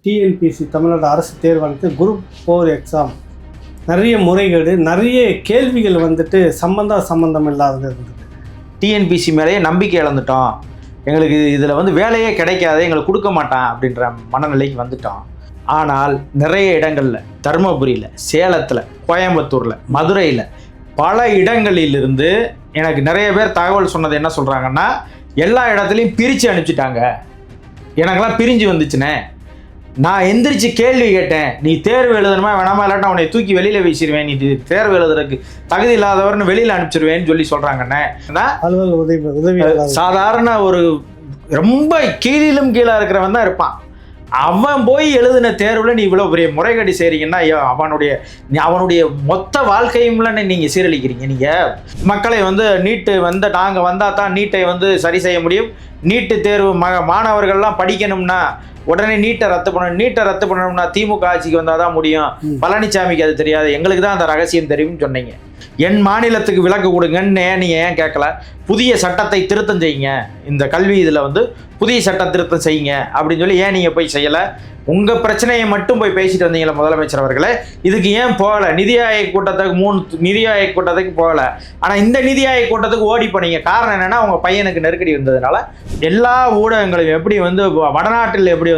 TNPSC Tamil Nadu அரசு தேர்வானது group 4 exam நிறைய முறைகேடு, நிறைய கேள்விகள் வந்துட்டு சம்பந்தம் இல்லாதது இருந்தது. டிஎன்பிஎஸ்சி மேலேயே நம்பிக்கை இழந்துட்டோம், எங்களுக்கு இதில் வேலையே கிடைக்காது, எங்களுக்கு கொடுக்க மாட்டான் அப்படின்ற மனநிலைக்கு வந்துட்டோம். ஆனால் நிறைய இடங்களில், தருமபுரியில், சேலத்தில், கோயம்புத்தூரில், மதுரையில் பல இடங்களிலிருந்து எனக்கு நிறைய பேர் தகவல் சொன்னது என்ன சொல்கிறாங்கன்னா, எல்லா இடத்துலையும் பிரித்து அனுப்பிச்சிட்டாங்க, எனக்கெல்லாம் பிரிஞ்சு வந்துச்சுனே. நான் எந்திரிச்சு கேள்வி கேட்டேன், நீ தேர்வு எழுதணுமா வேணாமா, இல்லாட்டா உன்னை தூக்கி வெளியில் வீசிடுவேன், நீ தேர்வு எழுதுறதுக்கு தகுதி இல்லாதவர்னு வெளியில் அனுப்பிச்சிடுவேன்னு சொல்லி சொல்கிறாங்கண்ணே. உதவி சாதாரண ஒரு ரொம்ப கீழிலும் கீழே இருக்கிறவன் தான் இருப்பான். அவன் போய் எழுதின தேர்வில் நீ இவ்வளோ பெரிய முறைகேடு செய்கிறீங்கன்னா, ஐயோ அவனுடைய மொத்த வாழ்க்கையும்ல நீங்கள் சீரழிக்கிறீங்க. நீங்கள் மக்களை நீட்டு நாங்கள் வந்தால் தான் நீட்டை சரி செய்ய முடியும், நீட்டு தேர்வு மாணவர்கள்லாம் படிக்கணும்னா உடனே நீட்டை ரத்து பண்ணணும்னா திமுக ஆட்சிக்கு வந்தால் தான் முடியும், பழனிசாமிக்கு அது தெரியாது, எங்களுக்கு தான் அந்த ரகசியம் தெரியும்னு சொன்னீங்க. என் மாநிலத்துக்கு விலக்கு கொடுங்கன்னு நீங்கள் ஏன் கேட்கல? புதிய சட்டத்தை திருத்தம் செய்யுங்க, இந்த கல்வி இதில் புதிய சட்ட திருத்தம் செய்யுங்க அப்படின்னு சொல்லி ஏன் நீங்கள் போய் செய்யலை? உங்கள் பிரச்சனையை மட்டும் போய் பேசிட்டு வந்தீங்களா முதலமைச்சர் அவர்களே? இதுக்கு ஏன் போகலை? நிதி ஆயோக் கூட்டத்துக்கு 3 நிதி ஆயோக் கூட்டத்துக்கு போகலை, ஆனால் இந்த நிதி ஆயோக் கூட்டத்துக்கு ஓடி போனீங்க. காரணம் என்னென்னா, உங்கள் பையனுக்கு நெருக்கடி வந்ததுனால. எல்லா ஊடகங்களும் எப்படி வடநாட்டில் எப்படி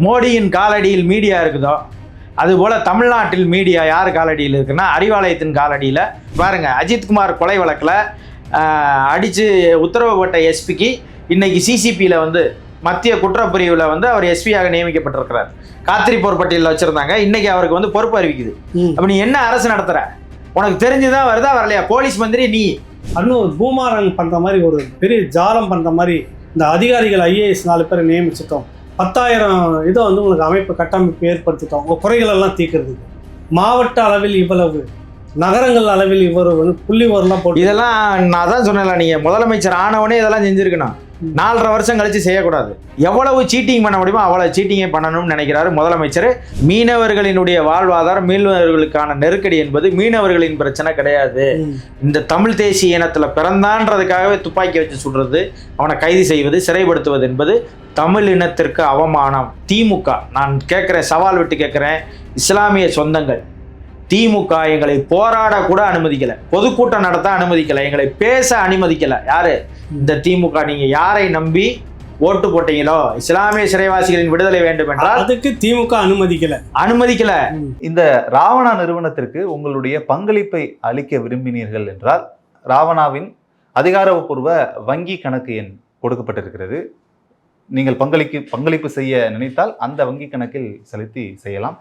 மோடியின் காலடியில் மீடியா இருக்குதோ, அதுபோல் தமிழ்நாட்டில் மீடியா யார் காலடியில் இருக்குன்னா அறிவாலயத்தின் காலடியில். பாருங்கள், அஜித்குமார் கொலை வழக்கில் அடித்து உத்தரவு போட்ட எஸ்பிக்கு இன்னைக்கு சிசிபியில் மத்திய குற்றப்பிரிவில் அவர் எஸ்பியாக நியமிக்கப்பட்டிருக்கிறார். காத்திரிப்போர் பட்டியலில் வச்சுருந்தாங்க, இன்னைக்கு அவருக்கு பொறுப்பு அறிவிக்குது. அப்போ நீ என்ன அரசு நடத்துகிற? உனக்கு தெரிஞ்சுதான் வருதா வரலையா? போலீஸ் மந்திரி நீ. இன்னும் பூமாரங் பண்ணுற மாதிரி ஒரு பெரிய ஜாலம் பண்ணுற மாதிரி இந்த அதிகாரிகள் ஐஏஎஸ் 4 பேரை நியமிச்சிட்டோம், 10,000 இதை உங்களுக்கு அமைப்பு கட்டமைப்பு ஏற்படுத்திட்டோம் உங்கள் குறைகளெல்லாம் தீர்க்கிறதுக்கு. மாவட்ட அளவில் இவ்வளவு, நகரங்கள் அளவில் இவ்வளவு புள்ளி வரலாம் போட்டு. இதெல்லாம் நான் தான் சொன்னேன்ல, நீங்கள் முதலமைச்சர் ஆனவனே இதெல்லாம் செஞ்சுருக்கணும். 4.5 வருஷம் கழிச்சு செய்யக்கூடாது. எவ்வளவு சீட்டிங் பண்ண முடியுமோ அவ்வளோ சீட்டிங்கே பண்ணணும்னு நினைக்கிறாரு முதலமைச்சர். மீனவர்களினுடைய வாழ்வாதாரம், மீனவர்களுக்கான நெருக்கடி என்பது மீனவர்களின் பிரச்சனை கிடையாது. இந்த தமிழ் தேசிய இனத்தில் பிறந்தான்றதுக்காகவே துப்பாக்கி வச்சு சுடுறது, அவனை கைது செய்வது, சிறைப்படுத்துவது என்பது தமிழ் இனத்திற்கு அவமானம். திமுக, நான் கேட்குறேன், சவால் விட்டு கேட்குறேன், இஸ்லாமிய சொந்தங்கள், திமுக எங்களை போராட கூட அனுமதிக்கல, பொதுக்கூட்டம் நடத்த அனுமதிக்கல, எங்களை பேச அனுமதிக்கல. யாரு இந்த திமுக? நீங்க யாரை நம்பி ஓட்டு போட்டீங்களோ, இஸ்லாமிய சிறைவாசிகளின் விடுதலை வேண்டும் என்றால் அதுக்கு திமுக அனுமதிக்கல. இந்த ராவணா நிறுவனத்திற்கு உங்களுடைய பங்களிப்பை அளிக்க விரும்பினீர்கள் என்றால், ராவணாவின் அதிகாரப்பூர்வ வங்கி கணக்கு எண் கொடுக்கப்பட்டிருக்கிறது. நீங்கள் பங்களிப்பு செய்ய நினைத்தால் அந்த வங்கி கணக்கில் செலுத்தி செய்யலாம்.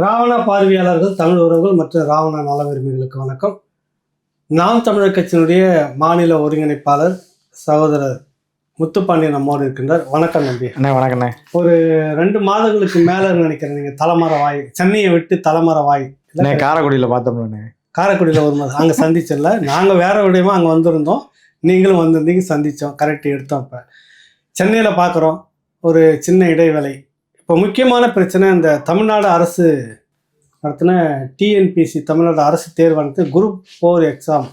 ராவணா பார்வையாளர்கள், தமிழ் உறவுகள் மற்றும் ராவணா நல விரும்பிகளுக்கு வணக்கம். நாம் தமிழர் கட்சியினுடைய மாநில ஒருங்கிணைப்பாளர் சகோதரர் முத்துப்பாண்டியன் நம்மோடு இருக்கின்றார். வணக்கம் நம்பி. அண்ணே வணக்கண்ணே. ஒரு 2 மாதங்களுக்கு மேலே நினைக்கிறேன் நீங்கள் தலைமறை வாய், சென்னையை விட்டு தலைமறை வாய் காரைக்குடியில் பார்த்தோம்லண்ணே. காரைக்குடியில் ஒரு மாதம் அங்கே சந்திச்சிடல, நாங்கள் வேற விடயமா அங்கே வந்திருந்தோம், நீங்களும் வந்திருந்தீங்க, சந்தித்தோம், கரெக்ட் எடுத்தோம். இப்போ சென்னையில் பார்க்குறோம் ஒரு சின்ன இடைவேளை. இப்போ முக்கியமான பிரச்சனை, இந்த தமிழ்நாடு அரசு நடத்தின டிஎன்பிஎஸ்சி தமிழ்நாடு அரசு தேர்வானது குரூப் 4 எக்ஸாம்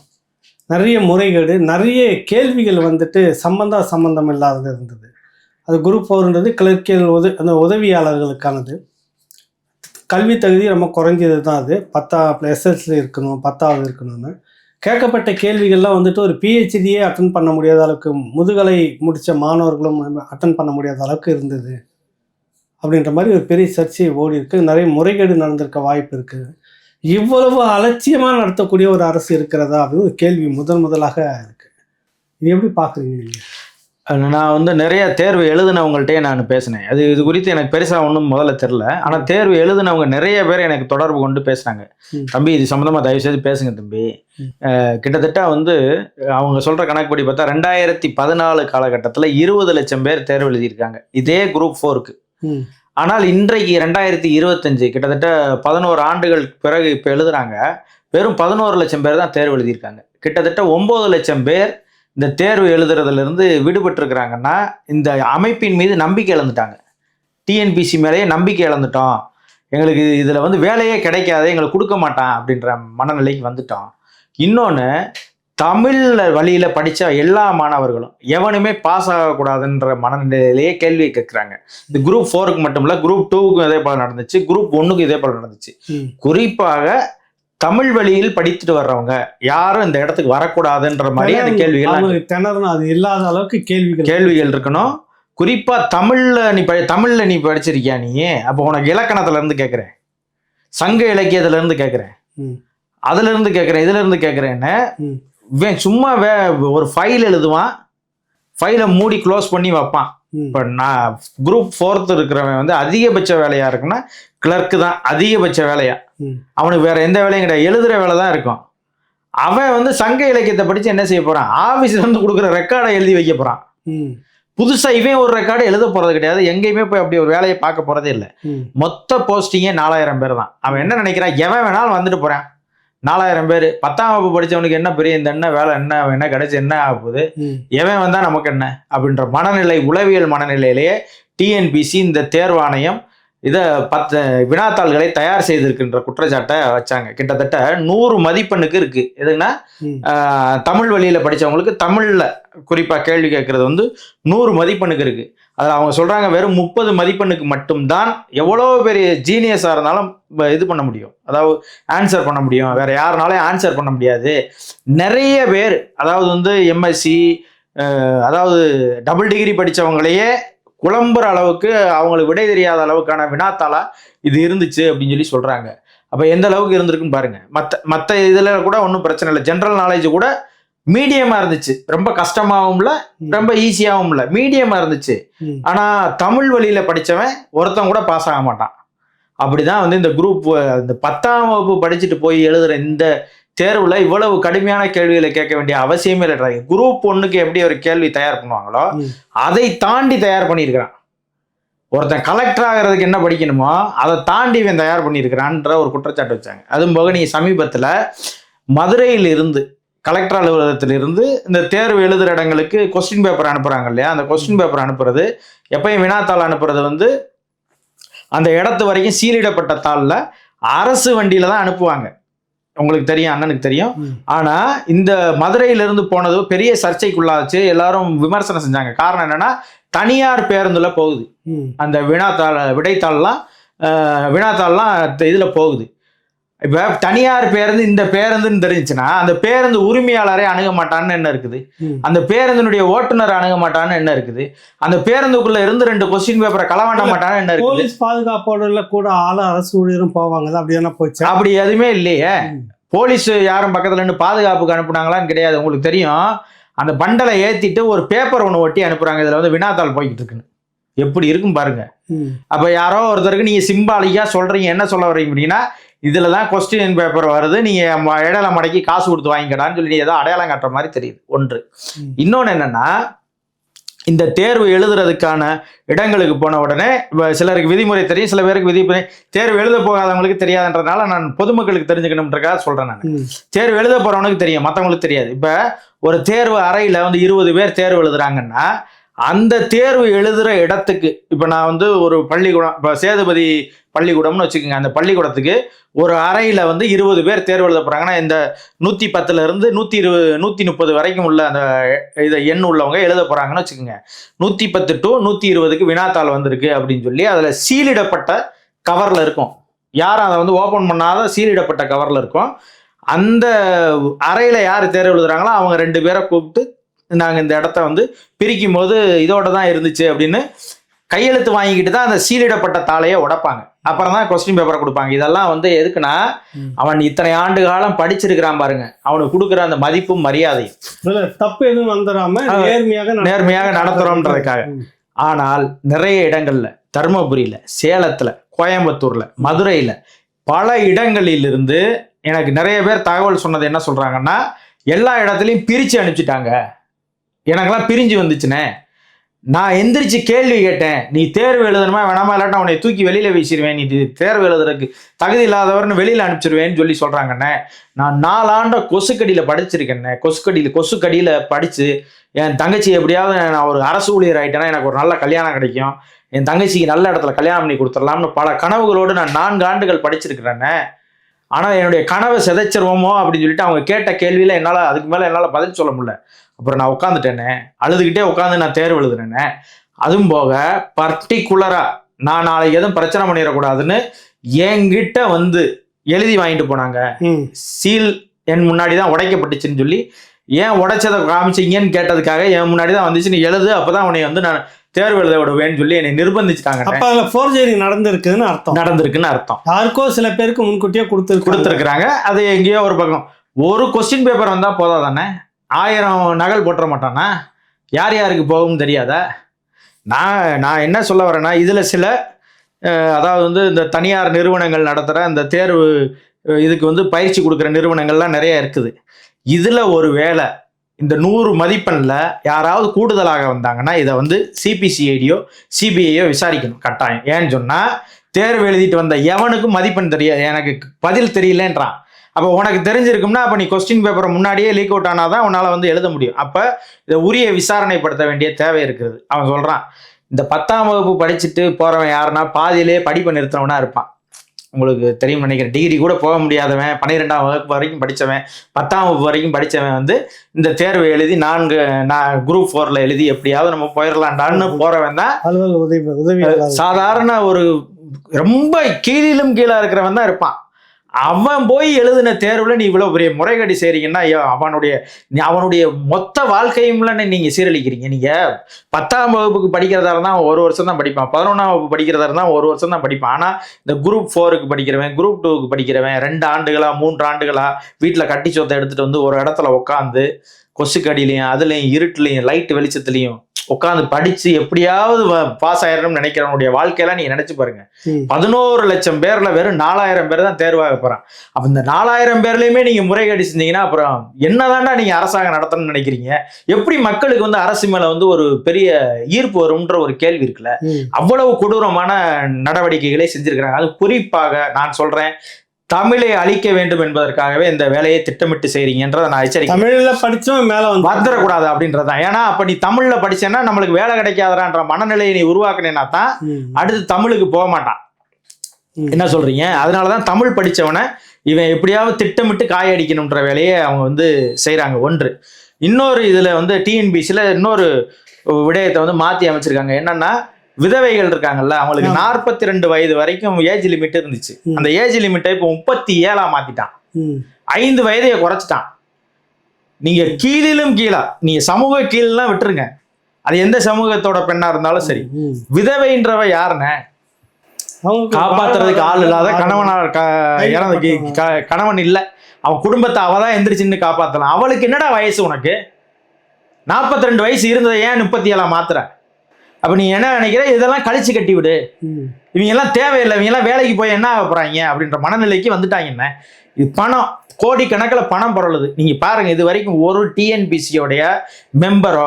நிறைய முறைகேடு, நிறைய கேள்விகள் வந்துட்டு சம்பந்தம் இல்லாதது இருந்தது. அது குரூப் 4ன்றது கிளர்க்கியல் அந்த உதவியாளர்களுக்கானது. கல்வி தகுதி ரொம்ப குறைஞ்சது தான். அது 10 எஸ்எஸ்எல்சி இருக்கணும், 10வது இருக்கணும்னு கேட்கப்பட்ட கேள்விகள்லாம் வந்துட்டு ஒரு பிஹெச்டியே அட்டன் பண்ண முடியாத அளவுக்கு, முதுகலை முடித்த மாணவர்களும் அட்டன் பண்ண முடியாத அளவுக்கு இருந்தது அப்படின்ற மாதிரி ஒரு பெரிய சர்ச்சை ஓடி இருக்கு. நிறைய முறைகேடு நடந்திருக்க வாய்ப்பு இருக்குது. இவ்வளவு அலட்சியமாக நடத்தக்கூடிய ஒரு அரசு இருக்கிறதா அப்படின்னு ஒரு கேள்வி முதலாக இருக்கு. இது எப்படி பார்க்குறீங்க நீங்கள்? நான் நிறைய தேர்வு எழுதினவங்கள்ட்டே நான் பேசினேன். இது குறித்து எனக்கு பெருசாக ஒன்றும் முதல்ல தெரில. ஆனால் தேர்வு எழுதினவங்க நிறைய பேர் எனக்கு தொடர்பு கொண்டு பேசுனாங்க. தம்பி, இது சம்மந்தமாக தயவுசெய்து பேசுங்க தம்பி. கிட்டத்தட்ட அவங்க சொல்கிற கணக்குப்படி பார்த்தா 2014 காலகட்டத்தில் 20 லட்சம் பேர் தேர்வு எழுதியிருக்காங்க இதே குரூப் 4க்கு. ஆனால் இன்றைக்கு 2025, கிட்டத்தட்ட 11 ஆண்டுகள் பிறகு இப்போ எழுதுறாங்க, வெறும் 11 லட்சம் பேர் தான் தேர்வு எழுதியிருக்காங்க. கிட்டத்தட்ட 9 லட்சம் பேர் இந்த தேர்வு எழுதுறதுலேருந்து விடுபட்டுருக்கிறாங்கன்னா இந்த அமைப்பின் மீது நம்பிக்கை இழந்துட்டாங்க. டிஎன்பிஎஸ்சி மேலேயே நம்பிக்கை இழந்துட்டோம், எங்களுக்கு இதில் வேலையே கிடைக்காது, எங்களுக்கு கொடுக்க மாட்டான் அப்படின்ற மனநிலைக்கு வந்துட்டோம். இன்னொன்று, தமிழ் வழியில படிச்ச எல்லா மாணவர்களும் எவனுமே பாஸ் ஆகக்கூடாதுன்ற மனநிலையிலேயே கேள்வி கேட்கிறாங்க. இந்த குரூப் 4க்கு மட்டும் இல்ல, குரூப் 2க்கும் இதே போல நடந்துச்சு, குரூப் 1க்கும் இதே போல நடந்துச்சு. குறிப்பாக தமிழ் வழியில் படித்துட்டு வர்றவங்க யாரும் இந்த இடத்துக்கு வரக்கூடாதுன்ற மாதிரி அந்த திணறணும். அது இல்லாத அளவுக்கு கேள்விகள் இருக்கணும். குறிப்பா தமிழ்ல நீ படிச்சிருக்கியா நீ? அப்போ உனக்கு இலக்கணத்துல இருந்து கேட்கிறேன், சங்க இலக்கியத்துல இருந்து கேட்கிறேன், அதுல இருந்து கேட்கிறேன், இதுல இருந்து கேட்கிறேன்னு சும்மா ஒரு ஃபைல் எழுதுவான், ஃபைலை மூடி க்ளோஸ் பண்ணி வைப்பான். இப்போ நான் குரூப் 4th இருக்கிறவன் வந்து அதிகபட்ச வேலையா இருக்குன்னா கிளர்க்கு தான் அதிகபட்ச வேலையா. அவனுக்கு வேற எந்த வேலையும் கிடையாது, எழுதுற வேலை தான் இருக்கும். அவன் வந்து சங்க இலக்கியத்தை படிச்சு என்ன செய்ய போறான்? ஆபீஸ்ல இருந்து கொடுக்குற ரெக்கார்டை எழுதி வைக்க போறான். புதுசா இவன் ஒரு ரெக்கார்டு எழுத போறது கிடையாது, எங்கேயுமே போய் அப்படி ஒரு வேலையை பார்க்க போறதே இல்லை. மொத்த போஸ்டிங்கே 4000 பேர் தான். அவன் என்ன நினைக்கிறான்? எவன் வேணாலும் வந்துட்டு போறான். 4000 பேர் 10ஆம் வகுப்பு படிச்சவனுக்கு என்ன பெரிய இந்த என்ன வேலை, என்ன கிடைச்சு என்ன ஆக போகுது, எவன் வந்தா நமக்கு என்ன அப்படின்ற மனநிலை, உளவியல் மனநிலையிலேயே டிஎன்பிசி இந்த தேர்வாணையம் இதை 10 வினாத்தாள்களை தயார் செய்திருக்கின்ற குற்றச்சாட்டை வச்சாங்க. கிட்டத்தட்ட 100 மதிப்பெண்ணுக்கு இருக்கு. எதுன்னா தமிழ் வழியில படிச்சவங்களுக்கு தமிழ்ல குறிப்பா கேள்வி கேட்கறது வந்து 100 மதிப்பெண்ணுக்கு இருக்கு. அதில் அவங்க சொல்றாங்க வெறும் 30 மதிப்பெண்ணுக்கு மட்டும்தான் எவ்வளோ பெரிய ஜீனியஸாக இருந்தாலும் இது பண்ண முடியும், அதாவது ஆன்சர் பண்ண முடியும். வேற யாருனாலும் ஆன்சர் பண்ண முடியாது. நிறைய பேர் அதாவது வந்து எம்எஸ்சி அதாவது டபுள் டிகிரி படித்தவங்களையே குழம்புற அளவுக்கு அவங்களுக்கு விடை தெரியாத அளவுக்கான வினாத்தாளா இது இருந்துச்சு அப்படின்னு சொல்லி சொல்றாங்க. அப்போ எந்த அளவுக்கு இருந்திருக்குன்னு பாருங்க. மற்ற இதில் கூட ஒன்றும் பிரச்சனை இல்லை, ஜென்ரல் நாலேஜ் கூட மீடியமா இருந்துச்சு, ரொம்ப கஷ்டமாகவும் இல்லை, ரொம்ப ஈஸியாகவும் இல்லை, மீடியமா இருந்துச்சு. ஆனா தமிழ் வழியில படிச்சவன் ஒருத்தன் கூட பாஸ் ஆக மாட்டான். அப்படிதான் வந்து இந்த குரூப் இந்த 10ஆம் வகுப்பு படிச்சுட்டு போய் எழுதுற இந்த தேர்வுல இவ்வளவு கடுமையான கேள்விகளை கேட்க வேண்டிய அவசியமே இல்லை. குரூப் 1க்கு எப்படி ஒரு கேள்வி தயார் பண்ணுவாங்களோ அதை தாண்டி தயார் பண்ணியிருக்கிறான். ஒருத்தன் கலெக்டர் ஆகிறதுக்கு என்ன படிக்கணுமோ அதை தாண்டி இவன் தயார் பண்ணியிருக்கிறான்ற ஒரு குற்றச்சாட்டு வச்சாங்க. அதுவும் போக நீங்க சமீபத்துல மதுரையில் இருந்து கலெக்டர் அலுவலகத்திலிருந்து இந்த தேர்வு எழுதுகிற இடங்களுக்கு கொஸ்டின் பேப்பர் அனுப்புகிறாங்க இல்லையா? அந்த கொஸ்டின் பேப்பர் அனுப்புறது எப்பயும் வினாத்தாள் அனுப்புறது வந்து அந்த இடத்து வரைக்கும் சீலிடப்பட்ட தாளில் அரசு வண்டியில தான் அனுப்புவாங்க. உங்களுக்கு தெரியும், அண்ணனுக்கு தெரியும். ஆனால் இந்த மதுரையிலிருந்து போனது பெரிய சர்ச்சைக்குள்ளாச்சு, எல்லாரும் விமர்சனம் செஞ்சாங்க. காரணம் என்னன்னா தனியார் பேருந்துல போகுது அந்த விடைத்தாள்லாம் இதில் போகுது. இப்போ தனியார் பேருந்து இந்த பேருந்துன்னு தெரிஞ்சுன்னா அந்த பேருந்து உரிமையாளரே அணுக மாட்டான்னு என்ன இருக்குது? அந்த பேருந்தினுடைய ஓட்டுநர் அணுக மாட்டான்னு என்ன இருக்குது? அந்த பேருந்துக்குள்ள இருந்து 2 கொஸ்டின் பேப்பரை களவாண்ட மாட்டான்னு என்ன இருக்குது? போலீஸ் பாதுகாப்போட கூட அரசு ஊழியரும் போவாங்க, அப்படி என்ன போச்சு? அப்படி எதுவுமே இல்லையே. போலீஸ் யாரும் பக்கத்துல இருந்து பாதுகாப்புக்கு அனுப்புனாங்களான்னு கிடையாது. உங்களுக்கு தெரியும், அந்த பண்டலை ஏத்திட்டு ஒரு பேப்பர் ஒன்று ஒட்டி அனுப்புறாங்க, இதுல வந்து வினாத்தாள் போய்கிட்டு இருக்குன்னு. எப்படி இருக்கும் பாருங்க. அப்ப யாரோ ஒருத்தருக்கு நீங்க சிம்பாலிக்கா சொல்றீங்க, என்ன சொல்ல வர்றீங்க அப்படின்னா இதுலதான் கொஸ்டின் பேப்பர் வருது, நீங்க இடையில மடக்கி காசு கொடுத்து வாங்கிக்கடான்னு சொல்லி ஏதோ அடையாளம் காட்டுற மாதிரி தெரியுது. ஒன்று. இன்னொன்னு என்னன்னா, இந்த தேர்வு எழுதுறதுக்கான இடங்களுக்கு போன உடனே சிலருக்கு விதிமுறை தெரியும், சில பேருக்கு விதிமுறை தேர்வு எழுத போகாதவங்களுக்கு தெரியாதுன்றதுனால நான் பொதுமக்களுக்கு தெரிஞ்சுக்கணும்ன்றக்காக சொல்றேன். நான் தேர்வு எழுத போறவனுக்கு தெரியும், மற்றவங்களுக்கு தெரியாது. இப்ப ஒரு தேர்வு அறையில வந்து 20 பேர் தேர்வு எழுதுறாங்கன்னா அந்த தேர்வு எழுதுற இடத்துக்கு, இப்ப நான் வந்து ஒரு பள்ளிக்கூடம், இப்ப சேதுபதி பள்ளிக்கூடம்னு வச்சுக்கோங்க, அந்த பள்ளிக்கூடத்துக்கு ஒரு அறையில வந்து 20 பேர் தேர்வு எழுத போறாங்கன்னா இந்த 110ல இருந்து 120 130 வரைக்கும் உள்ள அந்த இதை எண் உள்ளவங்க எழுத போறாங்கன்னு வச்சுக்கோங்க. 110 to 120க்கு வினாத்தாள் வந்திருக்கு அப்படின்னு சொல்லி அதுல சீலிடப்பட்ட கவர்ல இருக்கும். யாரும் அதை வந்து ஓபன் பண்ணாத சீலிடப்பட்ட கவர்ல இருக்கும். அந்த அறையில யார் தேர்வு எழுதுறாங்களோ அவங்க 2 பேரை கூப்பிட்டு நாங்கள் இந்த இடத்த வந்து பிரிக்கும் போது இதோட தான் இருந்துச்சு அப்படின்னு கையெழுத்து வாங்கிக்கிட்டு தான் அந்த சீலிடப்பட்ட தாளையை உடைப்பாங்க. அப்புறம் தான் கொஸ்டின் பேப்பரை கொடுப்பாங்க. இதெல்லாம் வந்து எதுக்குன்னா, அவன் இத்தனை ஆண்டு காலம் படிச்சிருக்கிறான் பாருங்க, அவனுக்கு கொடுக்குற அந்த மதிப்பும் மரியாதையும் தப்பு எதுவும் வந்துடாம நேர்மையாக நடத்துறோம்ன்றதுக்காக. ஆனால் நிறைய இடங்கள்ல, தருமபுரியில, சேலத்துல, கோயம்புத்தூர்ல, மதுரையில பல இடங்களிலிருந்து எனக்கு நிறைய பேர் தகவல் சொன்னது என்ன சொல்றாங்கன்னா, எல்லா இடத்துலையும் பிரிச்சு அனுப்பிச்சிட்டாங்க, எனக்கெல்லாம் பிரிஞ்சு வந்துச்சுனே, நான் எந்திரிச்சு கேள்வி கேட்டேன், நீ தேர்வு எழுதணுமா வேணாமா, இல்லாட்டா உன்னை தூக்கி வெளியில வீசிடுவேன், நீ தேர்வு எழுதுறதுக்கு தகுதி இல்லாதவர்னு வெளியில அனுப்பிச்சிருவேன்னு சொல்லி சொல்றாங்கண்ணே. நான் 4 ஆண்டு கொசுக்கடியில படிச்சிருக்கேன்னே. கொசுக்கடியில படிச்சு என் தங்கச்சி எப்படியாவது நான் ஒரு அரசு ஊழியர் ஆயிட்டேன்னா எனக்கு ஒரு நல்ல கல்யாணம் கிடைக்கும், என் தங்கச்சிக்கு நல்ல இடத்துல கல்யாணம் பண்ணி கொடுத்துடலாம்னு பல கனவுகளோடு நான் 4 ஆண்டுகள் படிச்சிருக்கிறேன்னே. ஆனால் என்னுடைய கனவை சிதைச்சிருவோமோ அப்படின்னு சொல்லிட்டு அவங்க கேட்ட கேள்வியில் அதுக்கு மேலே என்னால் பதில் சொல்ல முடியல. அப்புறம் நான் உட்காந்துட்டேனே, அழுதுகிட்டே உட்காந்து நான் தேர்வு எழுதுனேனே. அதுவும் போக பர்டிகுலராக நான் நாளைக்கு எதுவும் பிரச்சனை பண்ணிடக்கூடாதுன்னு என்கிட்ட வந்து எழுதி வாங்கிட்டு போனாங்க. சீல் என் முன்னாடி தான் உடைக்கப்பட்டுச்சுன்னு சொல்லி, ஏன் உடைச்சதை காமிச்சிங்கன்னு கேட்டதுக்காக என் முன்னாடி தான் வந்துச்சு, நீ எழுது, அப்போதான் உன்னை வந்து நான் தேர்வு எழுத விடுவேன்னு சொல்லி என்னை நிர்பந்திச்சுட்டாங்க. அப்போ அதில் ஃபோர்ஜரி நடந்திருக்குன்னு அர்த்தம். யாருக்கோ சில பேருக்கு முன்கூட்டியே கொடுத்துருக்குறாங்க. அது எங்கேயோ ஒரு பக்கம். ஒரு கொஸ்டின் பேப்பர் வந்தால் போதா தானே, 1000 நகல் போட்டுற மாட்டானா? யார் யாருக்கு போகும்னு தெரியாதா? நான் என்ன சொல்ல வரேன்னா, இதில் சில அதாவது வந்து இந்த தனியார் நிறுவனங்கள் நடத்துகிற இந்த தேர்வு இதுக்கு வந்து பயிற்சி கொடுக்குற நிறுவனங்கள்லாம் நிறைய இருக்குது. இதில் ஒரு வேளை இந்த 100 மதிப்பெண்ணில் யாராவது கூடுதலாக வந்தாங்கன்னா இதை வந்து சிபிசிஐடியோ சிபிஐயோ விசாரிக்கணும் கட்டாயம். ஏன்னு சொன்னால் தேர்வு எழுதிட்டு வந்த எவனுக்கும் மதிப்பெண் தெரியாது, எனக்கு பதில் தெரியலன்றான். அப்போ உனக்கு தெரிஞ்சிருக்கும்னா அப்போ நீ கொஸ்டின் பேப்பரை முன்னாடியே லீக் அவுட் ஆனால் தான் உன்னால் வந்து எழுத முடியும். அப்போ இதை உரிய விசாரணைப்படுத்த வேண்டிய தேவை இருக்குது. அவன் சொல்கிறான், இந்த 10ஆம் வகுப்பு படிச்சுட்டு போகிறவன் யாருன்னா பாதியிலே படிப்பை நிறுத்தினவனா இருப்பான். உங்களுக்கு தெரியும் நினைக்கிறேன், டிகிரி கூட போக முடியாதவன், 12ஆம் வகுப்பு வரைக்கும் படித்தவன், 10ஆம் வகுப்பு வரைக்கும் படித்தவன் வந்து இந்த தேர்வை எழுதி நான் குரூப் 4ல் எழுதி எப்படியாவது நம்ம போயிடலாண்டான்னு போகிறவன் தான் சாதாரண ஒரு ரொம்ப கீழிலும் கீழே இருக்கிறவன் தான் இருப்பான். அவன் போய் எழுதின தேர்வுல நீ இவ்வளவு பெரிய முறைகேடு செய்றீங்கன்னா அவனுடைய மொத்த வாழ்க்கையும் நீங்க சீரழிக்கிறீங்க. நீங்க 10ஆம் வகுப்புக்கு படிக்கிறதா இருந்தா 1 வருஷம் தான் படிப்பான், 11ஆம் வகுப்பு படிக்கிறதா இருந்தா 1 வருஷம் தான் படிப்பான். ஆனா இந்த குரூப் 4க்கு படிக்கிறவன், குரூப் 2க்கு படிக்கிறவன் 2 ஆண்டுகளா 3 ஆண்டுகளா வீட்டுல கட்டி சொத்தை எடுத்துட்டு வந்து ஒரு இடத்துல உட்காந்து கொசுக்கடியிலையும் அதுலயும் இருட்டுலையும் லைட் வெளிச்சத்துலையும் உட்காந்து படிச்சு எப்படியாவது பாஸ் ஆயிரணும்னு நினைக்கிறவனுடைய வாழ்க்கையெல்லாம் நீங்க நினைச்சு பாருங்க. 11 லட்சம் பேர்ல வெறும் 4000 பேர் தான் தேர்வாக போறான். அப்ப இந்த 4000 பேர்லயுமே நீங்க முறைகேடு செஞ்சீங்கன்னா அப்புறம் என்னதான்டா நீங்க அரசாங்கம் நடத்தணும்னு நினைக்கிறீங்க? எப்படி மக்களுக்கு வந்து அரசு மேல வந்து ஒரு பெரிய ஈர்ப்பு வரும்ன்ற ஒரு கேள்வி இருக்குல்ல. அவ்வளவு கொடூரமான நடவடிக்கைகளை செஞ்சிருக்கிறாங்க. அது குறிப்பாக நான் சொல்றேன், தமிழை அழிக்க வேண்டும் என்பதற்காகவே இந்த வேலையை திட்டமிட்டு செய்றீங்கன்றதை நான் எச்சரிக்கை. தமிழ்ல படிச்சோம் மேல வந்துடக்கூடாது அப்படின்றதான். ஏன்னா அப்ப நீ தமிழ்ல படிச்சேன்னா நம்மளுக்கு வேலை கிடைக்காதன்ற மனநிலையை நீ உருவாக்குனேன்னா தான் அடுத்து தமிழுக்கு போக மாட்டான். என்ன சொல்றீங்க? அதனாலதான் தமிழ் படிச்சவனை இவன் எப்படியாவது திட்டமிட்டு காயடிக்கணும்ன்ற வேலையை அவங்க வந்து செய்யறாங்க. ஒன்று. இன்னொரு இதுல வந்து டிஎன்பிசில இன்னொரு விடயத்தை வந்து மாத்தி அமைச்சிருக்காங்க. என்னன்னா, விதவைகள் இருக்காங்கல்ல, அவங்களுக்கு 42 வயது வரைக்கும் ஏஜ் லிமிட் இருந்துச்சு. அந்த ஏஜ் லிமிட்டை இப்போ 37 மாத்திட்டான். 5 வயதைய குறைச்சிட்டான். நீங்க கீழிலும் கீழா, நீங்க சமூக கீழெல்லாம் விட்டுருங்க, அது எந்த சமூகத்தோட பெண்ணா இருந்தாலும் சரி, விதவைன்றவ யாருன்னு காப்பாத்துறதுக்கு ஆள் இல்லாத கணவன் இல்லை, அவன் குடும்பத்தை அவதான் எந்திரிச்சுன்னு காப்பாத்தலாம். அவளுக்கு என்னடா வயசு? உனக்கு 42 வயசு இருந்ததை ஏன் 37 மாத்துற? அப்ப நீ என்ன நினைக்கிற? இதெல்லாம் கழிச்சு கட்டி விடு, இவங்க எல்லாம் தேவையில்லை, இவங்க எல்லாம் வேலைக்கு போய் என்ன ஆக போறாங்க அப்படின்ற மனநிலைக்கு வந்துட்டாங்க. என்ன இது? பணம், கோடிக்கணக்கில் பணம் பொருளுது. நீங்க பாருங்க, இது வரைக்கும் ஒரு டிஎன்பிசியோடைய மெம்பரோ,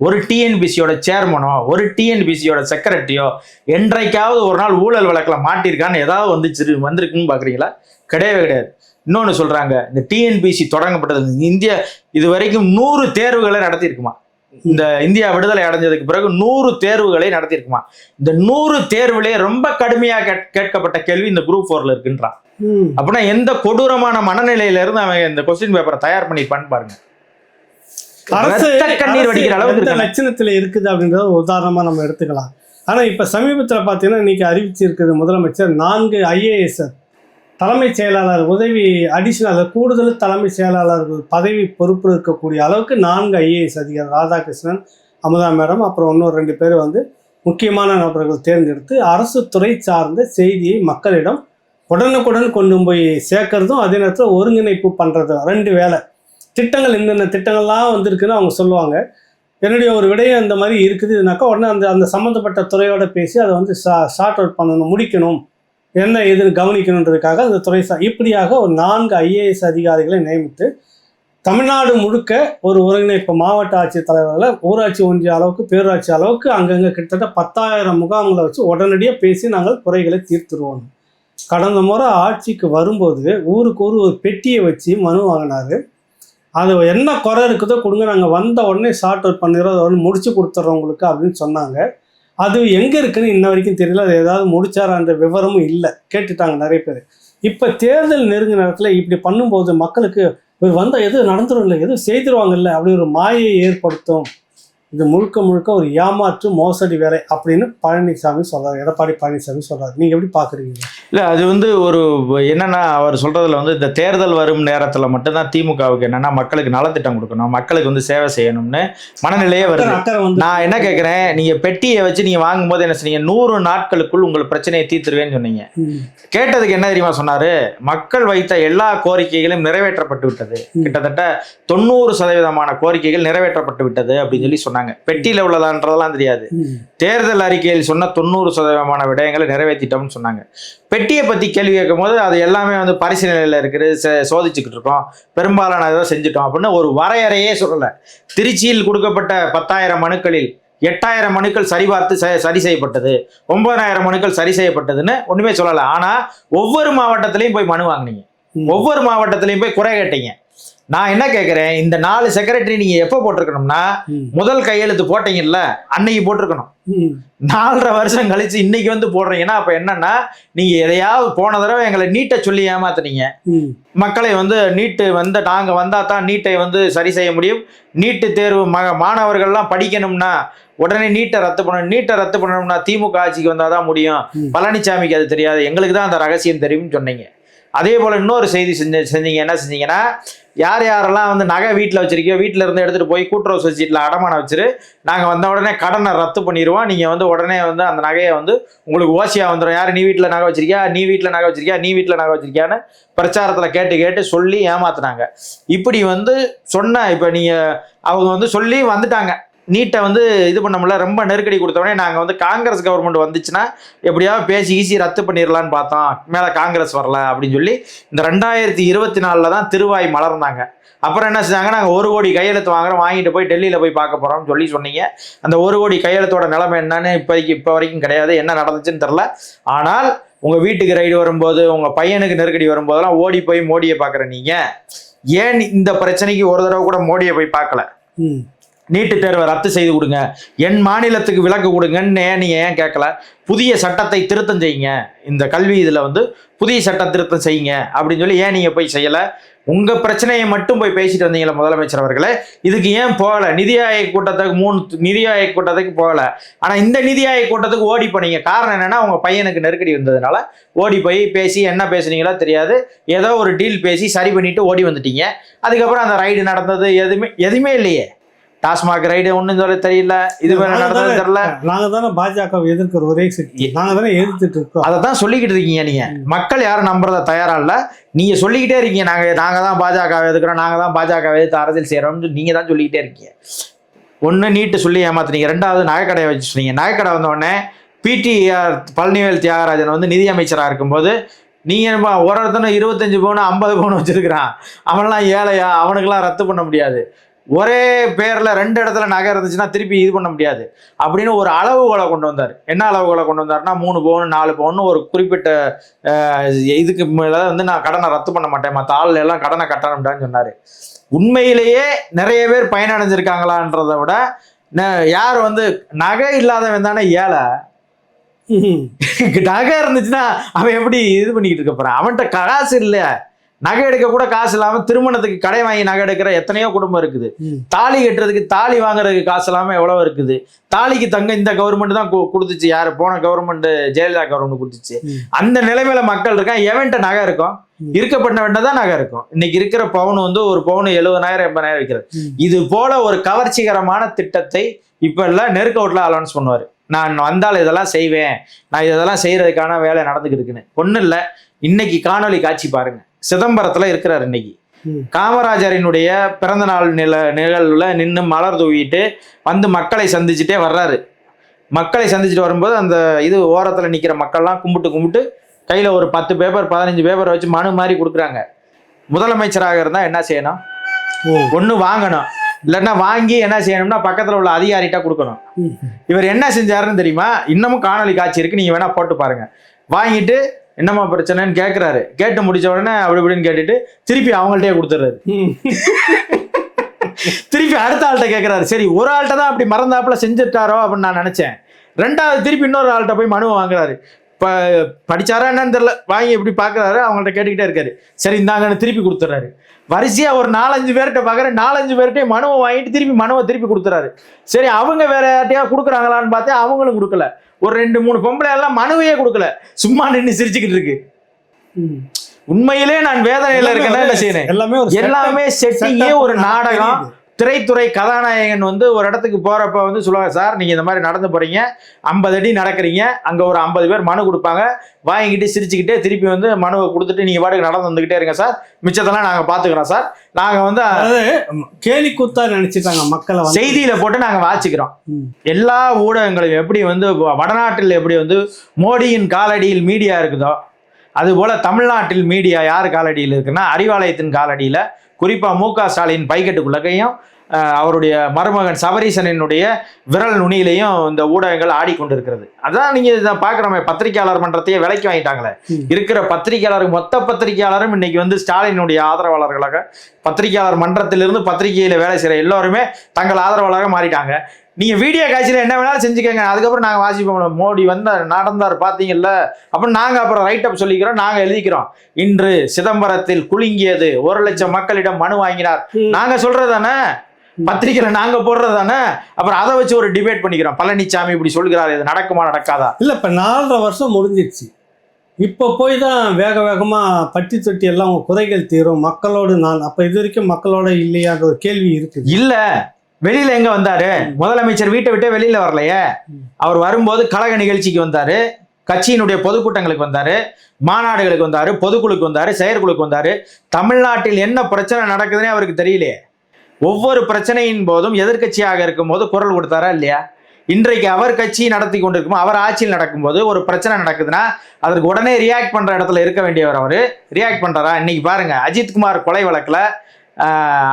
ஒரு டிஎன்பிசியோட சேர்மனோ, ஒரு டிஎன்பிசியோட செக்ரட்டரியோ என்றைக்காவது ஒரு நாள் ஊழல் வழக்கில் மாட்டிருக்கான்னு ஏதாவது வந்திருக்குன்னு பாக்குறீங்களா? கிடையவே கிடையாது. இன்னொன்னு சொல்றாங்க, இந்த டிஎன்பிசி தொடங்கப்பட்டது இந்தியா இது வரைக்கும் 100 தேர்வுகளை நடத்தியிருக்குமா? இந்த இந்தியா விடுதலை அடைஞ்சதுக்கு பிறகு 100 தேர்வுகளை நடத்தியிருக்குமா? இந்த 100 தேர்வுலே ரொம்ப கடுமையா கேட்கப்பட்ட கேள்வி இந்த குரூப் 4ல இருக்குன்றான். அப்படின்னா எந்த கொடூரமான மனநிலையில இருந்து அவன் இந்த கொஸ்டின் பேப்பரை தயார் பண்ணிப்பான்னு பாருங்க. கண்ணீர் வடிக்கிற அளவுக்கு லட்சணத்துல இருக்குது அப்படின்றத உதாரணமா நம்ம எடுத்துக்கலாம். ஆனா இப்ப சமீபத்துல பாத்தீங்கன்னா இன்னைக்கு அறிவிச்சிருக்கிறது முதலமைச்சர் 4 IAS தலைமைச் செயலாளர், உதவி அடிஷனல் கூடுதல் தலைமைச் செயலாளர் பதவி பொறுப்பு இருக்கக்கூடிய அளவுக்கு 4 IAS அதிகாரி, ராதாகிருஷ்ணன், அமுதா மேடம், அப்புறம் இன்னொரு 2 பேர் வந்து முக்கியமான நபர்கள் தேர்ந்தெடுத்து அரசு துறை சார்ந்த செய்தியை மக்களிடம் உடனுக்குடன் கொண்டு போய் சேர்க்கறதும் அதே நேரத்தில் ஒருங்கிணைப்பு பண்ணுறதும் 2 வேலை. திட்டங்கள் என்னென்ன திட்டங்கள்லாம் வந்திருக்குன்னு அவங்க சொல்லுவாங்க. என்னுடைய ஒரு விடயம் இந்த மாதிரி இருக்குதுனாக்கா உடனே அந்த சம்மந்தப்பட்ட துறையோட பேசி அதை வந்து ஷார்ட் அவுட் பண்ணணும், முடிக்கணும், என்ன எதுன்னு கவனிக்கணுன்றதுக்காக அந்த துறை இப்படியாக ஒரு 4 IAS அதிகாரிகளை நியமித்து தமிழ்நாடு முழுக்க ஒரு ஒருங்கிணைப்பு மாவட்ட ஆட்சித் தலைவர்களை ஊராட்சி ஒன்றிய அளவுக்கு பேரூராட்சி அளவுக்கு அங்கங்கே கிட்டத்தட்ட 10,000 முகாம்களை வச்சு உடனடியாக பேசி நாங்கள் குறைகளை தீர்த்துருவோம். கடந்த முறை ஆட்சிக்கு வரும்போது ஊருக்கு ஒரு பெட்டியை வச்சு மனு வாங்கினார். அது என்ன குறை இருக்குதோ கொடுங்க, நாங்கள் வந்த உடனே ஷார்ட் அவுட் பண்ணிடுறோம், அதை முடிச்சு கொடுத்துட்றோம் உங்களுக்கு அப்படின்னு சொன்னாங்க. அது எங்கே இருக்குன்னு இன்ன வரைக்கும் தெரியல. அது ஏதாவது முடிச்சாரான்ற விவரமும் இல்லை, கேட்டுட்டாங்க நிறைய பேர். இப்போ தேர்தல் நெருங்கின நேரத்தில் இப்படி பண்ணும்போது மக்களுக்கு இவர் வந்தால் எதுவும் நடந்துரும் இல்லை, எதுவும் செய்திருவாங்கல்ல அப்படி ஒரு மாயை ஏற்படுத்தும். இது முழுக்க முழுக்க ஒரு ஏமாற்று மோசடி வேலை அப்படின்னு பழனிசாமி சொல்றாரு, எடப்பாடி பழனிசாமி சொல்றாரு. நீங்க எப்படி பாக்குறீங்க? இல்லை, அது வந்து ஒரு என்னன்னா அவர் சொல்றதுல வந்து இந்த தேர்தல் வரும் நேரத்தில் மட்டும்தான் திமுகவுக்கு என்னன்னா மக்களுக்கு நலத்திட்டம் கொடுக்கணும், மக்களுக்கு வந்து சேவை செய்யணும்னு மனநிலையே வருது. நான் என்ன கேட்குறேன், நீங்க பெட்டியை வச்சு நீங்க வாங்கும்போது என்ன சொன்னீங்க, 100 நாட்களுக்குள் உங்கள் பிரச்சனையை தீர்த்துருவேன்னு சொன்னீங்க. கேட்டதுக்கு என்ன தெரியுமா சொன்னாரு, மக்கள் வைத்த எல்லா கோரிக்கைகளும் நிறைவேற்றப்பட்டு விட்டது, கிட்டத்தட்ட 90% கோரிக்கைகள் நிறைவேற்றப்பட்டு விட்டது அப்படின்னு சொல்லி சொன்னாங்க. பெட்டியில உள்ளதான்றதெல்லாம் தெரியாது, தேர்தல் அறிக்கையில் சொன்ன 90% விடயங்களை நிறைவேற்றிட்டோம்னு சொன்னாங்க. பெட்டியை பத்தி கேள்வி கேட்கும் போது அது எல்லாமே வந்து பரிசீலனையில் இருக்குது, சோதிச்சுக்கிட்டு இருக்கோம், பெரும்பாலான இதை செஞ்சுட்டோம் அப்படின்னு ஒரு வரையறையே சொல்லலை. திருச்சியில் கொடுக்கப்பட்ட 10,000 மனுக்களில் 8,000 மனுக்கள் சரிபார்த்து சரி செய்யப்பட்டது, 9,000 மனுக்கள் சரி செய்யப்பட்டதுன்னு ஒண்ணுமே சொல்லலை. ஆனா ஒவ்வொரு மாவட்டத்திலையும் போய் மனு வாங்கினீங்க, ஒவ்வொரு மாவட்டத்திலையும் போய் குறை கேட்டீங்க. நான் என்ன கேட்கிறேன், இந்த 4 செக்ரட்டரி நீங்க எப்ப போட்டிருக்கணும்னா முதல் கையெழுத்து போட்டீங்கல்ல அன்னைக்கு போட்டிருக்கணும். 4.5 வருஷம் கழிச்சு இன்னைக்கு வந்து போடுறீங்கன்னா அப்ப என்னன்னா, நீங்க எதையாவது போன தடவை எங்களை நீட்டை சொல்லி ஏமாத்துனீங்க, மக்களை வந்து நீட்டு வந்து நாங்க வந்தா தான் நீட்டை வந்து சரி செய்ய முடியும், நீட்டு தேர்வு மாணவர்கள்லாம் படிக்கணும்னா உடனே நீட்டை ரத்து பண்ணணும், நீட்டை ரத்து பண்ணணும்னா திமுக ஆட்சிக்கு வந்தாதான் முடியும், பழனிசாமிக்கு அது தெரியாது, எங்களுக்கு தான் அந்த ரகசியம் தெரியும்னு சொன்னீங்க. அதே போல இன்னொரு செய்தி செஞ்சீங்க. என்ன செஞ்சீங்கன்னா, யார் யாரெல்லாம் வந்து நகை வீட்டில் வச்சிருக்கோ வீட்டில இருந்து எடுத்துட்டு போய் கூட்டுறவு சொசைட்டியில் அடமானம் வச்சிரு, நாங்கள் வந்த உடனே கடனை ரத்து பண்ணிடுவோம், நீங்கள் வந்து உடனே வந்து அந்த நகையை வந்து உங்களுக்கு ஓசியா வந்துடும், யார் நீ வீட்டில் நகை வச்சிருக்கியா, நீ வீட்டில் நகை வச்சிருக்கியா, நீ வீட்டில் நகை வச்சிருக்கியான்னு பிரச்சாரத்தில் கேட்டு சொல்லி ஏமாத்துனாங்க. இப்படி வந்து சொன்ன இப்போ நீங்கள் அவங்க வந்து சொல்லி வந்துட்டாங்க. நீட்டை வந்து இது பண்ண முடியல, ரொம்ப நெருக்கடி கொடுத்தோடனே நாங்கள் வந்து காங்கிரஸ் கவர்மெண்ட் வந்துச்சுன்னா எப்படியாவது பேசி ஈஸி ரத்து பண்ணிடலான்னு பார்த்தோம், மேலே காங்கிரஸ் வரல அப்படின்னு சொல்லி இந்த 2024 தான் திருவாய் மலர்ந்தாங்க. அப்புறம் என்ன செஞ்சாங்க, நாங்கள் 1 கோடி கையெழுத்து வாங்குறோம், வாங்கிட்டு போய் டெல்லியில் போய் பார்க்க போகிறோம்னு சொல்லி சொன்னீங்க. அந்த 1 கோடி கையெழுத்தோட நிலைமை என்னன்னு இப்போ வரைக்கும் கிடையாது, என்ன நடந்துச்சுன்னு தெரில. ஆனால் உங்கள் வீட்டுக்கு ரைடு வரும்போது, உங்கள் பையனுக்கு நெருக்கடி வரும்போதெல்லாம் ஓடி போய் மோடியை பார்க்குற நீங்கள் ஏன் இந்த பிரச்சனைக்கு ஒரு தடவை கூட மோடியை போய் பார்க்கல? நீட்டு தேர்வை ரத்து செய்து கொடுங்க, என் மாநிலத்துக்கு விலக்கு கொடுங்கன்னு நீங்கள் ஏன் கேட்கல? புதிய சட்டத்தை திருத்தம் செய்யுங்க, இந்த கல்வி இதில் வந்து புதிய சட்ட திருத்தம் செய்யுங்க அப்படின்னு சொல்லி ஏன் நீங்கள் போய் செய்யலை? உங்கள் பிரச்சனையை மட்டும் போய் பேசிட்டு வந்தீங்களா முதலமைச்சர் அவர்களே? இதுக்கு ஏன் போகலை? நிதி ஆயோக் கூட்டத்துக்கு 3 நிதி ஆயோக் கூட்டத்துக்கு போகலை, ஆனால் இந்த நிதி ஆயோக் கூட்டத்துக்கு ஓடி போனீங்க. காரணம் என்னன்னா, உங்கள் பையனுக்கு நெருக்கடி வந்ததுனால ஓடி போய் பேசி என்ன பேசுனீங்களோ தெரியாது, ஏதோ ஒரு டீல் பேசி சரி பண்ணிட்டு ஓடி வந்துட்டீங்க. அதுக்கப்புறம் அந்த ரைடு நடந்தது எதுவுமே இல்லையே. டாஸ்மாக் ரைடு ஒன்றும் சொல்ல தெரியல, இது நடந்தது தெரியல. நாங்க தானே பாஜகவை எதிர்க்கிற ஒரே சக்தி, நாங்க தானே எதிர்த்துட்டு இருக்கோம். அதை தான் சொல்லிக்கிட்டு இருக்கீங்க நீங்க. மக்கள் யாரும் நம்புறத தயாரா இல்ல, நீங்க சொல்லிக்கிட்டே இருக்கீங்க நாங்க தான் பாஜகவை எதிர்க்கிறோம், நாங்க தான் பாஜகவை எதிர்த்து அரசியல் செய்யறோம்னு நீங்க தான் சொல்லிக்கிட்டே இருக்கீங்க. ஒன்று நீட்டு சொல்லி ஏமாத்துனீங்க, 2வது நகைக்கடையை வச்சு சொன்னீங்க. நகைக்கடை வந்த உடனே பிடிஆர் பழனிவேல் தியாகராஜன் வந்து நிதி அமைச்சராக இருக்கும்போது நீங்கள் ஒருத்தனும் 25 பவுன் 50 பவுன் வச்சிருக்கிறான், அவன்லாம் ஏழையா, அவனுக்கெல்லாம் ரத்து பண்ண முடியாது, ஒரே பேரில் 2 இடத்துல நகை இருந்துச்சுன்னா திருப்பி இது பண்ண முடியாது அப்படின்னு ஒரு அளவுகோலை கொண்டு வந்தார். என்ன அளவுகோலை கொண்டு வந்தார்னா 3 பவுன் 4 பவுன் ஒரு குறிப்பிட்ட இதுக்கு மேலே வந்து நான் கடனை ரத்து பண்ண மாட்டேன், மற்ற ஆள் எல்லாம் கடனை கட்டணும்டான்னு சொன்னார். உண்மையிலேயே நிறைய பேர் பயனடைஞ்சிருக்காங்களான்றதை விட யார் வந்து நகை இல்லாதவன் தானே ஏழை, நகை இருந்துச்சுன்னா அவன் எப்படி இது பண்ணிக்கிட்டு இருக்க போறான்? அவன்கிட்ட காசு இல்லை, நகை எடுக்க கூட காசு இல்லாம திருமணத்துக்கு கடை வாங்கி நகை எடுக்கிற எத்தனையோ குடும்பம் இருக்குது, தாலி கட்டுறதுக்கு தாலி வாங்குறதுக்கு காசு இல்லாம எவ்வளவு இருக்குது, தாலிக்கு தங்க இந்த கவர்மெண்ட் தான் கொடுத்துச்சு, யாரு போன கவர்மெண்ட் ஜெயலலிதா கவர்மெண்ட் கொடுத்துச்சு. அந்த நிலைமையில மக்கள் இருக்கான், எவன்ட்ட நகை இருக்கும், இருக்கப்பட்ட வேண்டதான் நகை இருக்கும். இன்னைக்கு இருக்கிற பவுன் வந்து ஒரு பவுன் 70,000 80,000 விற்கிறது. இது போல ஒரு கவர்ச்சிகரமான திட்டத்தை இப்ப எல்லாம் நெருக்கவுட்ல அலௌன்ஸ் பண்ணுவாரு, நான் வந்தால் இதெல்லாம் செய்வேன், நான் இதெல்லாம் செய்யறதுக்கான வேலை நடந்துக்கிட்டு இருக்குன்னு. ஒன்றும் இல்லை, இன்னைக்கு காணொலி காட்சி பாருங்க, சிதம்பரத்தில் இருக்கிறார். இன்னைக்கு காமராஜரினுடைய பிறந்தநாள் நிகழ்வுல நின்று மலர் தூவிட்டு வந்து மக்களை சந்திச்சுட்டே வர்றாரு. மக்களை சந்திச்சுட்டு வரும்போது அந்த இது ஓரத்தில் நிற்கிற மக்கள்லாம் கும்பிட்டு கையில் ஒரு 10 பேப்பர் 15 பேப்பர் வச்சு மனு மாதிரி கொடுக்குறாங்க. முதலமைச்சராக இருந்தால் என்ன செய்யணும்? ஒன்று வாங்கணும், இல்லைன்னா வாங்கி என்ன செய்யணும்னா பக்கத்தில் உள்ள அதிகாரிகிட்ட கொடுக்கணும். இவர் என்ன செஞ்சாருன்னு தெரியுமா? இன்னமும் காணொலி காட்சி இருக்கு, நீங்கள் வேணா போட்டு பாருங்க. வாங்கிட்டு என்னம்மா பிரச்சனைன்னு கேட்குறாரு, கேட்டு முடிச்ச உடனே அப்படி இப்படின்னு கேட்டுட்டு திருப்பி அவங்கள்ட்டே கொடுத்துட்றாரு. திருப்பி அடுத்த ஆள்கிட்ட கேட்குறாரு. சரி, ஒரு ஆள்கிட்ட தான் அப்படி மறந்தாப்புல செஞ்சுட்டாரோ அப்படின்னு நான் நினச்சேன். 2வது திருப்பி இன்னொரு ஆள்கிட்ட போய் மனுவை வாங்குறாரு. இப்போ படிச்சாரா என்னன்னு தெரியல, வாங்கி எப்படி பார்க்குறாரு, அவங்கள்ட்ட கேட்டுக்கிட்டே இருக்காரு. சரி இந்தாங்கன்னு திருப்பி கொடுத்துட்றாரு. வரிசையா ஒரு 4-5 பேர்கிட்ட பார்க்குறேன், 4-5 பேர்கிட்ட மனுவை வாங்கிட்டு மனுவை திருப்பி கொடுத்துறாரு. சரி அவங்க வேற யார்ட்டையா கொடுக்குறாங்களான்னு பார்த்தா அவங்களும் கொடுக்கல. ஒரு 2-3 பொம்பளை எல்லாம் மனுவையே கொடுக்கல, சும்மா நின்று சிரிச்சுக்கிட்டு இருக்கு. உண்மையிலே நான் வேதனையில இருக்கேன்னா என்ன செய்யணும்? எல்லாமே செட்டிங்கே, ஒரு நாடகம். திரைத்துறை கதாநாயகன் வந்து ஒரு இடத்துக்கு போறப்ப வந்து சொல்லுவாங்க, சார் நீங்க இந்த மாதிரி நடந்து போறீங்க, 50 அடி நடக்கிறீங்க, அங்க ஒரு 50 பேர் மனு கொடுப்பாங்க, வாங்கிக்கிட்டு சிரிச்சுக்கிட்டே திருப்பி வந்து மனுவை கொடுத்துட்டு நீங்க பாட்டுக்கு நடந்து வந்துகிட்டே இருங்க சார், மிச்சத்தெல்லாம் நாங்க பாத்துக்கிறோம் சார், நாங்க வந்து கேலி கூத்தா நினைச்சிட்டாங்க மக்களை, செய்தியில போட்டு நாங்க வாசிக்கிறோம். எல்லா ஊடகங்களும் எப்படி வந்து வடநாட்டில் எப்படி வந்து மோடியின் காலடியில் மீடியா இருக்குதோ, அது போல தமிழ்நாட்டில் மீடியா யார் காலடியில் இருக்குன்னா அறிவாலயத்தின் காலடியில, குறிப்பா மு.க. ஸ்டாலின் பைக்கெட்டுக்குள்ளகையும் அவருடைய மருமகன் சபரீசனினுடைய விரல் நுனியிலையும் இந்த ஊடகங்கள் ஆடிக்கொண்டிருக்கிறது. அதான் நீங்க இதை பாக்குறோமே, பத்திரிகையாளர் மன்றத்தையே விலைக்கு வாங்கிட்டாங்களே. இருக்கிற பத்திரிகையாளர், மொத்த பத்திரிகையாளரும் இன்னைக்கு வந்து ஸ்டாலினுடைய ஆதரவாளர்களாக, பத்திரிகையாளர் மன்றத்திலிருந்து பத்திரிகையில வேலை செய்யற எல்லாருமே தங்கள் ஆதரவாளராக மாறிட்டாங்க. நீங்க வீடியோ காட்சியில என்ன வேணாலும் செஞ்சுக்கங்க, அதுக்கப்புறம் நாங்க வாசிப்போம், மோடி வந்தார் நடந்தார் பாத்தீங்கல்ல அப்படின்னு நாங்க அப்புறம் ரைட் அப் சொல்லிக்கிறோம், நாங்க எழுதிக்கிறோம். இன்று சிதம்பரத்தில் குலுங்கியது, 1 லட்சம் மக்களிடம் மனு வாங்கினார், நாங்க சொல்றதானே, பத்திரிகையில நாங்க போடுறதானே. அப்புறம் அதை வச்சு ஒரு டிபேட் பண்ணிக்கிறோம், பழனிசாமி இப்படி சொல்கிறாரு, இது நடக்குமா நடக்காதா? இல்ல இப்ப 4.5 வருஷம் முடிஞ்சிருச்சு, இப்போ போய் தான் வேக வேகமாக பட்டி தொட்டி எல்லாம் குறைகள் தீரும் மக்களோடு. நான் அப்போ இது வரைக்கும் மக்களோட இல்லையான்ற ஒரு கேள்வி இருக்கு. இல்லை, வெளியில எங்க வந்தாரு? முதலமைச்சர் வீட்டை விட்டே வெளியில வரலையே. அவர் வரும்போது கழக நிகழ்ச்சிக்கு வந்தாரு, கட்சியினுடைய பொதுக்கூட்டங்களுக்கு வந்தாரு, மாநாடுகளுக்கு வந்தாரு, பொதுக்குழுக்கு வந்தாரு, செயற்குழுக்கு வந்தாரு. தமிழ்நாட்டில் என்ன பிரச்சனை நடக்குதுன்னே அவருக்கு தெரியலையே. ஒவ்வொரு பிரச்சனையின் போதும் எதிர்கட்சியாக இருக்கும் போது குரல் கொடுத்தாரா இல்லையா? இன்றைக்கு அவர் கட்சி நடத்தி கொண்டிருக்கும், அவர் ஆட்சியில் நடக்கும்போது ஒரு பிரச்சனை நடக்குதுன்னா அதற்கு உடனே ரியாக்ட் பண்ற இடத்துல இருக்க வேண்டியவர் அவரு ரியாக்ட் பண்றாரா? இன்னைக்கு பாருங்க, அஜித்குமார் கொலை வழக்குல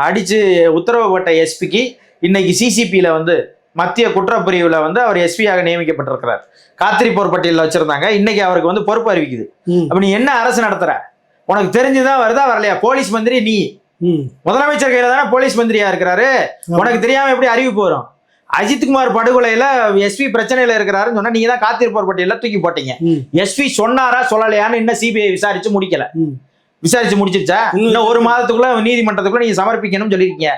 அடிச்சு உத்தரவு போட்ட எஸ்பிக்கு இன்னைக்கு சிசிபியில வந்து மத்திய குற்றப்பிரிவுல வந்து அவர் எஸ்பியாக நியமிக்கப்பட்டிருக்கிறார். காத்திரிப்போர் பட்டியலில் வச்சிருந்தாங்க, இன்னைக்கு அவருக்கு வந்து பொறுப்பு அறிவிக்குது. அப்ப நீ என்ன அரசு நடத்துற? உனக்கு தெரிஞ்சுதான் வருதா வரலையா? போலீஸ் மந்திரி நீ, முதலமைச்சர் கையில தானே போலீஸ் மந்திரியா இருக்கிறாரு, உனக்கு தெரியாம எப்படி அறிவிப்பு வரும்? அஜித்குமார் படுகொலையில எஸ்பி பிரச்சனையில இருக்கிறாருன்னு சொன்னா நீங்க தான் காத்திருப்போர் பட்டியல தூக்கி போட்டீங்க. எஸ்பி சொன்னாரா சொல்லலையான்னு இன்னும் சிபிஐ விசாரிச்சு முடிக்கல. விசாரிச்சு முடிச்சிருச்சா? இன்னும் 1 மாதத்துக்குள்ள நீதிமன்றத்துக்குள்ள நீங்க சமர்ப்பிக்கணும்னு சொல்லிருக்கீங்க.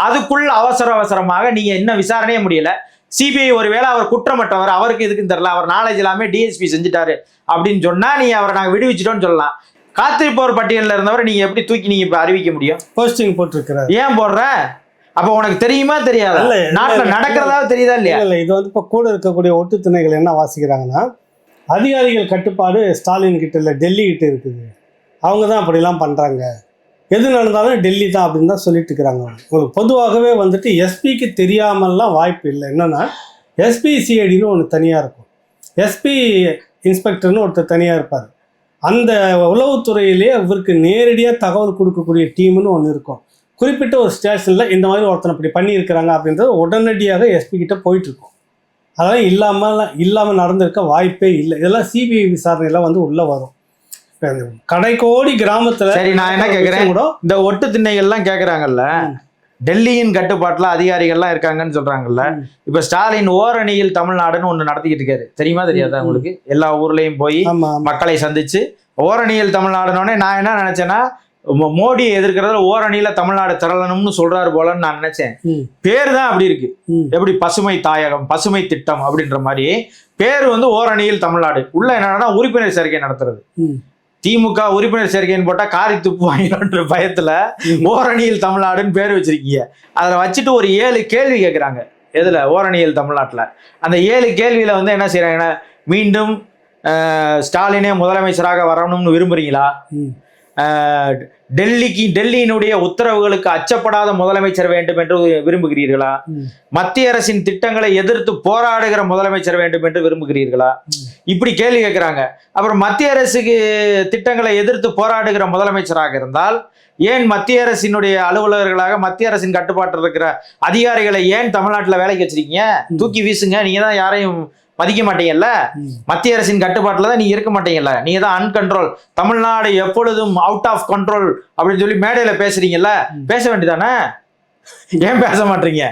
அதுக்குள்ள அவசரமாக நீங்க இன்னும் விசாரணையே முடியல. சிபிஐ ஒருவேளை அவர் குற்றமற்றவர், அவருக்கு இதுக்குன்னு தெரியல, அவர் நாலேஜ் எல்லாமே டிஎஸ்பி செஞ்சுட்டாரு அப்படின்னு சொன்னா நீங்க அவரை நாங்க விடுவிச்சிட்டோம்னு சொல்லலாம். காத்திருப்போர் பட்டியலில் இருந்தவரை நீங்க எப்படி தூக்கி நீங்க இப்ப அறிவிக்க முடியும்? போஸ்டிங் போட்டிருக்கிறார். ஏன் போடுற? அப்ப உனக்கு தெரியுமா தெரியாதா? நாட்டுல நடக்கிறதா தெரியுதா இல்லையா? இல்ல, இது வந்து இப்ப கூட இருக்கக்கூடிய ஒட்டு திணைகள் என்ன வாசிக்கிறாங்கன்னா, அதிகாரிகள் கட்டுப்பாடு ஸ்டாலின் கிட்ட இல்ல, டெல்லி கிட்ட இருக்குது, அவங்க தான் அப்படிலாம் பண்றாங்க, எது நடந்தாலும் டெல்லி தான் அப்படின்னு தான் சொல்லிட்டு இருக்கிறாங்க. உங்களுக்கு பொதுவாகவே வந்துட்டு எஸ்பிக்கு தெரியாமல்லாம் வாய்ப்பு இல்லை. என்னன்னா எஸ்பி சிஐடின்னு ஒன்று தனியாக இருக்கும், எஸ்பி இன்ஸ்பெக்டர்னு ஒருத்தர் தனியாக இருப்பார். அந்த உளவுத்துறையிலே அவருக்கு நேரடியாக தகவல் கொடுக்கக்கூடிய டீம்னு ஒன்று இருக்கும். குறிப்பிட்ட ஒரு ஸ்டேஷனில் இந்த மாதிரி ஒருத்தனை இப்படி பண்ணியிருக்கிறாங்க அப்படின்றது உடனடியாக எஸ்பி கிட்ட போயிட்டுருக்கும். அதெல்லாம் இல்லாமல் நடந்திருக்க வாய்ப்பே இல்லை. இதெல்லாம் சிபிஐ விசாரணையெல்லாம் வந்து உள்ளே வரும். கடைக்கோடி கிராமத்தில். சரி, நான் என்ன கேட்குறேன், இந்த ஒட்டு திண்ணைகள்லாம் கேட்குறாங்கல்ல, டெல்லியின் கட்டுப்பாட்டுல அதிகாரிகள்லாம் இருக்காங்கன்னு சொல்றாங்கல்ல. இப்ப ஸ்டாலின் ஓரணியில் தமிழ்நாடுன்னு ஒண்ணு நடத்திக்கிட்டு இருக்காரு, தெரியுமா தெரியாதா உங்களுக்கு? எல்லா ஊர்லயும் போய் மக்களை சந்திச்சு ஓரணியில் தமிழ்நாடுனோடனே நான் என்ன நினைச்சேன்னா, மோடியை எதிர்க்கிறதுல ஓரணியில தமிழ்நாடு திரளணும்னு சொல்றாரு போலன்னு நான் நினைச்சேன். பேரு தான் அப்படி இருக்கு, எப்படி பசுமை தாயகம், பசுமை திட்டம் அப்படின்ற மாதிரி பேரு வந்து ஓரணியில் தமிழ்நாடு. உள்ள என்னன்னா உறுப்பினர் சேர்க்கை நடத்துறது. திமுக உறுப்பினர் சேர்க்கைன்னு போட்டா காரி துப்பு வாங்கிடும்ன்ற பயத்துல ஓரணியில் தமிழ்நாடுன்னு பேர் வச்சிருக்கீங்க. அதுல வச்சுட்டு ஒரு 7 கேள்வி கேட்குறாங்க. எதுல? ஓரணியில் தமிழ்நாட்டுல. அந்த 7 கேள்வியில வந்து என்ன செய்யறாங்கன்னா, மீண்டும் ஸ்டாலினே முதலமைச்சராக வரணும்னு விரும்புறீங்களா? டெல்லியினுடைய உத்தரவுகளுக்கு அச்சப்படாத முதலமைச்சர் வேண்டும் என்று விரும்புகிறீர்களா? மத்திய அரசின் திட்டங்களை எதிர்த்து போராடுகிற முதலமைச்சர் வேண்டும் என்று விரும்புகிறீர்களா? இப்படி கேள்வி கேட்கிறாங்க. அப்புறம் மத்திய அரசுக்கு திட்டங்களை எதிர்த்து போராடுகிற முதலமைச்சராக இருந்தால் ஏன் மத்திய அரசினுடைய அலுவலர்களாக மத்திய அரசின் கட்டுப்பாட்டில் இருக்கிற அதிகாரிகளை ஏன் தமிழ்நாட்டில் வேலைக்கு வச்சிருக்கீங்க? தூக்கி வீசுங்க, நீங்க தான் யாரையும் மதிக்க மாட்டீங்கல்ல, மத்திய அரசின் கட்டுப்பாட்டில் தான் நீங்க இருக்க மாட்டீங்கல்ல, நீங்க தான் அன்கண்ட்ரோல், தமிழ்நாடு எப்பொழுதும் அவுட் ஆஃப் கண்ட்ரோல் அப்படின்னு சொல்லி மேடையில பேசுறீங்கல்ல, பேச வேண்டியதானே? ஏன் பேச மாட்டீங்க?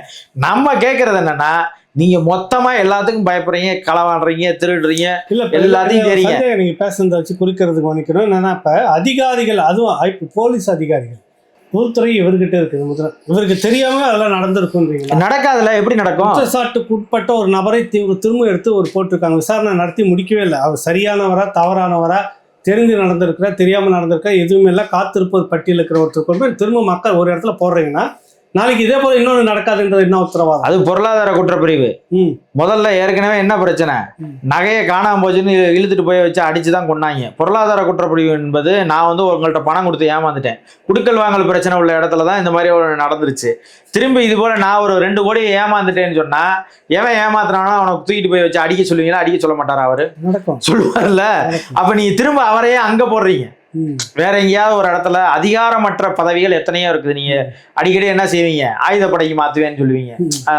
நம்ம கேட்கறது என்னன்னா, நீங்க மொத்தமா எல்லாத்துக்கும் பயப்படுறீங்க, களவாடுறீங்க, திருடுறீங்க, இல்ல எல்லாத்தையும் தெரியுங்க. சந்தேகம் நீங்க பேசுறத வச்சு குறிக்கிறதுக்கு நினைக்கிறோம். என்னன்னா இப்ப அதிகாரிகள், அதுவும் இப்ப போலீஸ் அதிகாரிகள் உள்துறை இவர்கிட்ட இருக்குது முதல்ல. இவருக்கு தெரியாம அதெல்லாம் நடந்திருக்குன்றீங்களா? நடக்காதுல, எப்படி நடக்கும்? குற்றச்சாட்டுக்கு உட்பட்ட ஒரு நபரை திரும்ப எடுத்து ஒரு போட்டிருக்காங்க. விசாரணை நடத்தி முடிக்கவே இல்லை. அவர் சரியானவரா தவறானவரா, தெரிஞ்சு நடந்திருக்கிறா தெரியாம நடந்திருக்கா எதுவுமே இல்லை. காத்திருப்போர் பட்டியல் இருக்கிற ஒருத்தர் கொண்டு போய் திரும்ப மக்கள் ஒரு இடத்துல போடுறீங்கன்னா நாளைக்கு இதே போல இன்னொன்று நடக்காதுன்றது என்ன உத்தரவாதம்? அது பொருளாதார குற்றப்பிரிவு. முதல்ல ஏற்கனவே என்ன பிரச்சனை, நகையை காணாம போச்சுன்னு இழுத்துட்டு போய் வச்சு அடிச்சுதான் கொண்டாங்க. பொருளாதார குற்றப்பிரிவு என்பது நான் வந்து உங்கள்கிட்ட பணம் கொடுத்து ஏமாந்துட்டேன், குடுக்கல் வாங்கல் பிரச்சனை உள்ள இடத்துல தான் இந்த மாதிரி நடந்துருச்சு. திரும்பி இது போல நான் ஒரு 2 கோடி ஏமாந்துட்டேன்னு சொன்னா எவன் ஏமாத்துறானோ அவனை தூக்கிட்டு போய் வச்சு அடிக்க சொல்லுவீங்களா? அடிக்க சொல்ல மாட்டாரா? அவரு சொல்லுவார்ல. அப்ப நீங்க திரும்ப அவரையே அங்க போடுறீங்க. வேற எங்கேயாவது ஒரு இடத்துல அதிகாரமற்ற பதவிகள் எத்தனையோ இருக்குது. நீங்க அடிக்கடி என்ன செய்வீங்க, ஆயுதப்படைக்கு மாத்துவேன்னு சொல்லுவீங்க,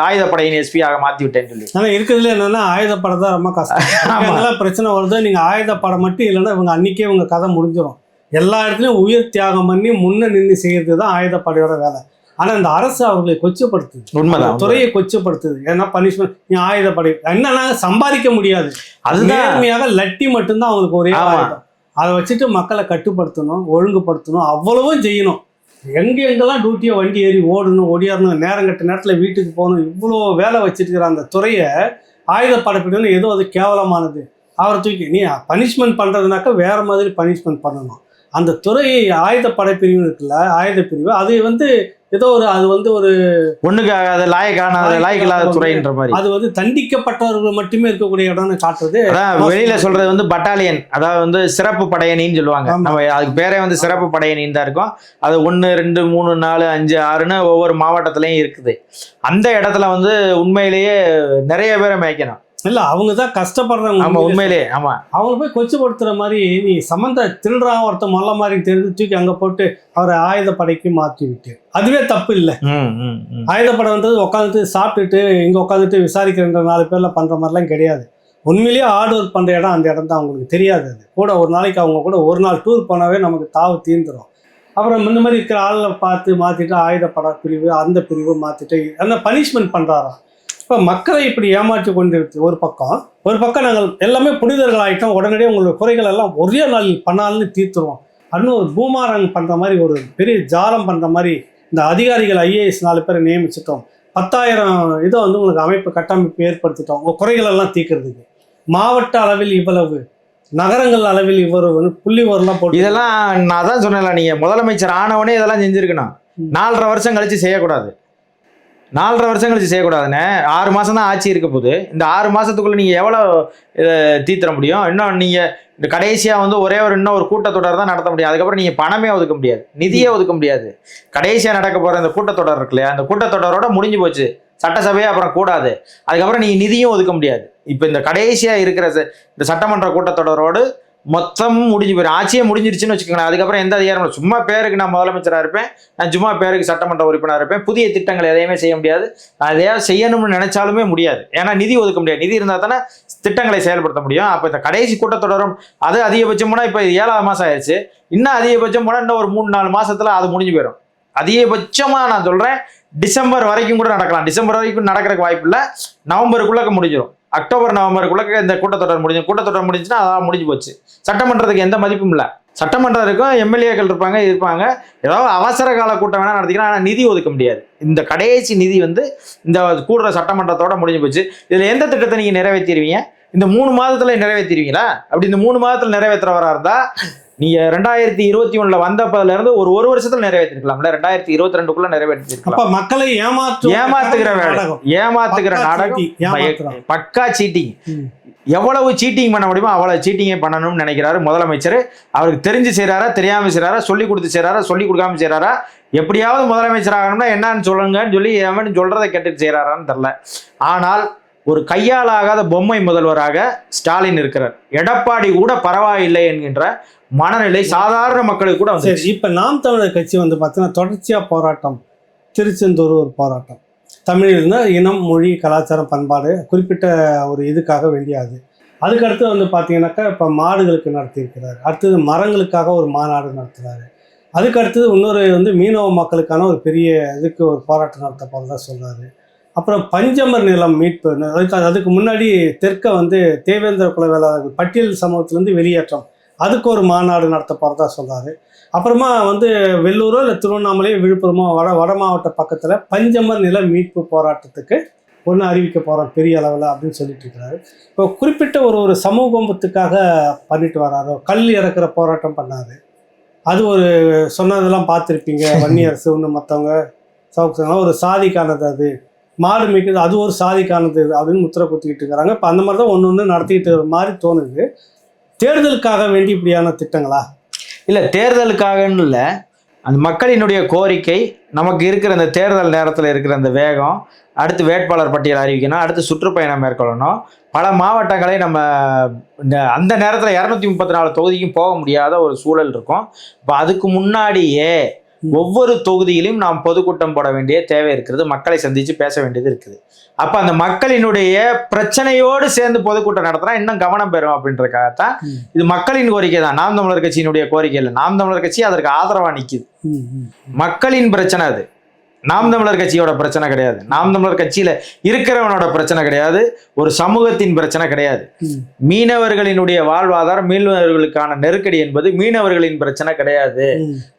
ஆயுதப்படையின் எஸ்பி ஆக மாத்தி விட்டேன்னு சொல்லி. ஆனா இருக்கிறதுல என்னன்னா ஆயுதப்படை தான் ரொம்ப கஷ்டம். பிரச்சனை வருது. நீங்க ஆயுதப்படை மட்டும் இல்லைன்னா இவங்க அன்னைக்கே இவங்க கதை முடிஞ்சிடும். எல்லா இடத்துலயும் உயிர் தியாகம் பண்ணி முன்ன நின்று செய்யறது தான் ஆயுதப்படையோட வேலை. ஆனா இந்த அரசு அவர்களை கொச்சப்படுத்துது, உண்மைதான், துறையை கொச்சப்படுத்துது. ஏன்னா பனிஷ்மெண்ட், நீ ஆயுதப்படை என்னன்னா சம்பாதிக்க முடியாது, அது நேர்மையாக லட்டி மட்டும்தான் அவங்களுக்கு ஒரே ஆயுதம். அதை வச்சுட்டு மக்களை கட்டுப்படுத்தணும், ஒழுங்குபடுத்தணும், அவ்வளவும் செய்யணும். எங்கெங்கெல்லாம் டியூட்டியை வண்டி ஏறி ஓடணும், ஓடியாரணும், நேரம் கட்ட நேரத்தில் வீட்டுக்கு போகணும், இவ்வளோ வேலை வச்சுருக்கிற அந்த துறையை ஆயுதப்படைப்பிடணும் ஏதோ அது கேவலமானது. அவரை தூக்கி நீ பனிஷ்மெண்ட் பண்ணுறதுனாக்கா வேறு மாதிரி பனிஷ்மெண்ட் பண்ணணும். அந்த துறையை ஆயுதப்படைப்பிரிவு இருக்குல்ல, ஆயுத பிரிவு, அது வந்து ஏதோ ஒரு அது வந்து ஒரு ஒண்ணுக்கு அது லாயக்கில்லாத துறைன்ற மாதிரி, அது வந்து தண்டிக்கப்பட்டவர்கள் மட்டுமே இருக்கக்கூடிய இடம்னு காட்டுறது. வெளியில சொல்றது வந்து பட்டாலியன், அதாவது வந்து சிறப்பு படையணின்னு சொல்லுவாங்க. நம்ம அதுக்கு பேரே வந்து சிறப்பு படையணின்னு தான் இருக்கும். அது 1, 2, 3, 4, 5, 6ன்னு ஒவ்வொரு மாவட்டத்திலையும் இருக்குது. அந்த இடத்துல வந்து உண்மையிலேயே நிறைய பேரை மேய்க்கணும். இல்ல அவங்க தான் கஷ்டப்படுறாங்க. ஆமா, உண்மையிலே. ஆமா, அவங்க போய் கொச்சப்படுத்துற மாதிரி நீ சம்பந்த திருடுறான் ஒருத்த மொல்ல மாதிரி தெரிஞ்சு தூக்கி அங்க போட்டு அவரை ஆயுதப்படைக்கு மாற்றி விட்டு, அதுவே தப்பு இல்லை. ஆயுதப்படை வந்து உட்காந்துட்டு சாப்பிட்டுட்டு இங்க உட்காந்துட்டு விசாரிக்கிற 4 பேர்ல பண்ற மாதிரிலாம் கிடையாது. உண்மையிலேயே ஹார்ட் ஒர்க் பண்ற இடம் அந்த இடம் தான். அவங்களுக்கு தெரியாது. அது கூட ஒரு நாளைக்கு அவங்க கூட ஒரு நாள் டூர் போனாவே நமக்கு தாவு தீர்ந்துடும். அப்புறம் இந்த மாதிரி இருக்கிற ஆளில் பார்த்து மாத்திட்டு ஆயுதப்படை பிரிவு அந்த பிரிவு மாத்திட்டு அந்த பனிஷ்மெண்ட் பண்றாராம். இப்போ மக்களை இப்படி ஏமாற்றி கொண்டிருக்கு ஒரு பக்கம் நாங்கள் எல்லாமே புனிதர்கள் ஆகிட்டோம், உடனடியே உங்களுடைய குறைகள் எல்லாம் ஒரே நாள் பண்ணாலும் தீர்த்துருவோம் அப்படின்னு ஒரு பூமாரங் பண்ணுற மாதிரி, ஒரு பெரிய ஜாலம் பண்ணுற மாதிரி இந்த அதிகாரிகள் IAS 4 பேரை நியமிச்சிட்டோம், 10,000 இதை வந்து உங்களுக்கு அமைப்பு கட்டமைப்பு ஏற்படுத்திட்டோம் உங்கள் குறைகள் எல்லாம் தீர்க்கறதுக்கு. மாவட்ட அளவில் இவ்வளவு, நகரங்கள் அளவில் இவ்வளவு புள்ளி வரலாம் போட்டு, இதெல்லாம் நான் தான் சொன்னேன்ல, நீங்கள் முதலமைச்சர் ஆனவனே இதெல்லாம் செஞ்சுருக்கணும். 4.5 வருஷம் கழிச்சு செய்யக்கூடாது. 4.5 வருஷம் கழிச்சு செய்யக்கூடாதுன்னு. 6 மாதம் தான் ஆட்சி இருக்க போகுது. இந்த 6 மாதத்துக்குள்ளே நீங்கள் எவ்வளோ தீர்த்த முடியும்? இன்னும் நீங்கள் இந்த கடைசியாக வந்து இன்னும் ஒரு கூட்டத்தொடர் தான் நடத்த முடியும். அதுக்கப்புறம் நீங்கள் பணமே ஒதுக்க முடியாது, நிதியே ஒதுக்க முடியாது. கடைசியாக நடக்க போகிற இந்த கூட்டத்தொடர் இருக்கு இல்லையா, அந்த கூட்டத்தொடரோட முடிஞ்சு போச்சு. சட்டசபையே அப்புறம் கூடாது. அதுக்கப்புறம் நீங்கள் நிதியும் ஒதுக்க முடியாது. இப்போ இந்த கடைசியாக இருக்கிற இந்த சட்டமன்ற கூட்டத்தொடரோடு மொத்தம் முடிஞ்சு போயிடும். ஆட்சியே முடிஞ்சிருச்சுன்னு வச்சுக்கோங்களேன். அதுக்கப்புறம் எந்த அதிகாரம், சும்மா பேருக்கு நான் முதலமைச்சராக இருப்பேன், நான் சும்மா பேருக்கு சட்டமன்ற உறுப்பினராக இருப்பேன். புதிய திட்டங்கள் எதையுமே செய்ய முடியாது. அதையாவது செய்யணும்னு நினைச்சாலுமே முடியாது. ஏன்னா நிதி ஒதுக்க முடியாது. நிதி இருந்தால் தானே திட்டங்களை செயல்படுத்த முடியும். அப்போ இந்த கடைசி கூட்டத்தொடரும் அது அதிகபட்சம் போனால் இப்போ 7ஆவது மாதம் ஆயிடுச்சு. இன்னும் அதிகபட்சம் போனால் இன்னும் ஒரு 3-4 மாதத்துல அது முடிஞ்சு போயிடும். அதிகபட்சமாக நான் சொல்கிறேன் டிசம்பர் வரைக்கும் கூட நடக்கலாம். டிசம்பர் வரைக்கும் நடக்கிறதுக்கு வாய்ப்பு இல்லை, நவம்பருக்குள்ளே முடிஞ்சிடும். அக்டோபர் நவம்பருக்குள்ள இந்த கூட்டத்தொடர் கூட்டத்தொடர் முடிஞ்சுன்னா அதான் முடிஞ்சு போச்சு. சட்டமன்றத்துக்கு எந்த மதிப்பும் இல்லை. சட்டமன்றம் இருக்கும், எம்எல்ஏக்கள் இருப்பாங்க, ஏதாவது அவசர கால கூட்டம் வேணா நடத்திக்கலாம். ஆனால் நிதி ஒதுக்க முடியாது. இந்த கடைசி நிதி வந்து இந்த கூடுற சட்டமன்றத்தோட முடிஞ்சு போச்சு. இதில் எந்த திட்டத்தை நீங்கள் நிறைவேற்றிடுவீங்க? இந்த 3 மாதத்துல நிறைவேற்றிடுவீங்களா? அப்படி இந்த 3 மாதத்துல நிறைவேற்றுறவரா இருந்தா நீங்க 2021 வந்தப்பதுல இருந்து ஒரு வருஷத்துல நிறைவேற்றிருக்கலாம்ல. 2022க்குள்ள நிறைவேற்றிருக்கலாம். மக்களை ஏமாத்துகிற வேலை, ஏமாத்துகிற நாடகம், பக்கா சீட்டிங். எவ்வளவு சீட்டிங் பண்ண முடியுமோ அவ்வளவு சீட்டிங்கே பண்ணணும்னு நினைக்கிறாரு முதலமைச்சர். அவருக்கு தெரிஞ்சு செய்யறாரா, தெரியாம செய்யறாரா, சொல்லி கொடுத்து செய்யறாரா, சொல்லி கொடுக்காம செய்யறாரா, எப்படியாவது முதலமைச்சர் ஆகணும்னா என்னன்னு சொல்லுங்கன்னு சொல்லி எவன் சொல்றதை கேட்டுட்டு செய்யறாரான்னு தெரியல. ஆனால் ஒரு கையாலாகாத பொம்மை முதல்வராக ஸ்டாலின் இருக்கிறார். எடப்பாடி கூட பரவாயில்லை என்கின்ற மனநிலை சாதாரண மக்களுக்கு கூட வந்து. இப்போ நாம் தமிழர் கட்சி வந்து பார்த்தீங்கன்னா தொடர்ச்சியாக போராட்டம், திருச்செந்தூர் ஒரு போராட்டம், தமிழ் இருந்தால் இனம், மொழி, கலாச்சாரம், பண்பாடு குறிப்பிட்ட ஒரு இதுக்காக வேண்டியாது. அதுக்கடுத்து வந்து பார்த்தீங்கன்னாக்கா இப்போ மாடுகளுக்கு நடத்தியிருக்கிறார். அடுத்தது மரங்களுக்காக ஒரு மாநாடு நடத்துகிறாரு. அதுக்கடுத்தது இன்னொரு வந்து மீனவ மக்களுக்கான ஒரு பெரிய இதுக்கு ஒரு போராட்டம் நடத்த போகிறதா சொல்கிறாரு. அப்புறம் பஞ்சமர் நிலம் மீட்பு, அதுக்கு முன்னாடி தெற்க வந்து தேவேந்திர குல வேளாளர்கள் பட்டியல் சமூகத்திலேருந்து வெளியேற்றம், அதுக்கு ஒரு மாநாடு நடத்த போகிறதா சொல்கிறாரு. அப்புறமா வந்து வெள்ளூரோ இல்லை திருவண்ணாமலையோ விழுப்புரமோ வட மாவட்ட பக்கத்தில் பஞ்சமர் நில மீட்பு போராட்டத்துக்கு ஒன்று அறிவிக்க போகிறோம் பெரிய அளவில் அப்படின்னு சொல்லிட்டு இருக்கிறாரு. இப்போ குறிப்பிட்ட ஒரு சமூகத்துக்காக பண்ணிட்டு வராரோ, கல் இறக்குற போராட்டம் பண்ணாரு, அது ஒரு சொன்னதெல்லாம் பார்த்துருப்பீங்க. வன்னியரசு ஒன்று மற்றவங்க சவுக்கு ஒரு சாதிக்கானது, அது மாடு மேய்க்கிறது அது ஒரு சாதிக்கானது அப்படின்னு முத்திரை குத்திக்கிட்டு இருக்கிறாங்க. இப்போ அந்த மாதிரி தான் ஒன்று நடத்திக்கிட்டு மாதிரி தோணுது. தேர்தலுக்காக வேண்டி இப்படியான திட்டங்களா? இல்லை, தேர்தலுக்காகன்னு இல்லை, அந்த மக்களினுடைய கோரிக்கை, நமக்கு இருக்கிற அந்த தேர்தல் நேரத்தில் இருக்கிற அந்த வேகம், அடுத்து வேட்பாளர் பட்டியல் அறிவிக்கணும், அடுத்து சுற்றுப்பயணம் மேற்கொள்ளணும், பல மாவட்டங்களை நம்ம அந்த நேரத்தில் 234 தொகுதிக்கும் போக முடியாத ஒரு சூழல் இருக்கும். இப்போ அதுக்கு முன்னாடியே ஒவ்வொரு தொகுதியிலும் நாம் பொதுக்கூட்டம் போட வேண்டிய தேவை இருக்கிறது, மக்களை சந்தித்து பேச வேண்டியது இருக்குது. அப்போ அந்த மக்களினுடைய பிரச்சனையோடு சேர்ந்து பொதுக்கூட்டம் நடத்தினா இன்னும் கவனம் பெறும் அப்படின்றதுக்காகத்தான். இது மக்களின் கோரிக்கை தான், நாம் தமிழர் கட்சியினுடைய கோரிக்கை இல்லை. நாம் தமிழர் கட்சி அதற்கு ஆதரவாக நிற்குது. மக்களின் பிரச்சனை அது, நாம் தமிழர் கட்சியோட பிரச்சனை கிடையாது, நாம் தமிழர் கட்சியில இருக்கிறவனோட பிரச்சனை கிடையாது, ஒரு சமூகத்தின் பிரச்சனை கிடையாது. மீனவர்களினுடைய வாழ்வாதாரம், மீனவர்களுக்கான நெருக்கடி என்பது மீனவர்களின் பிரச்சனை கிடையாது.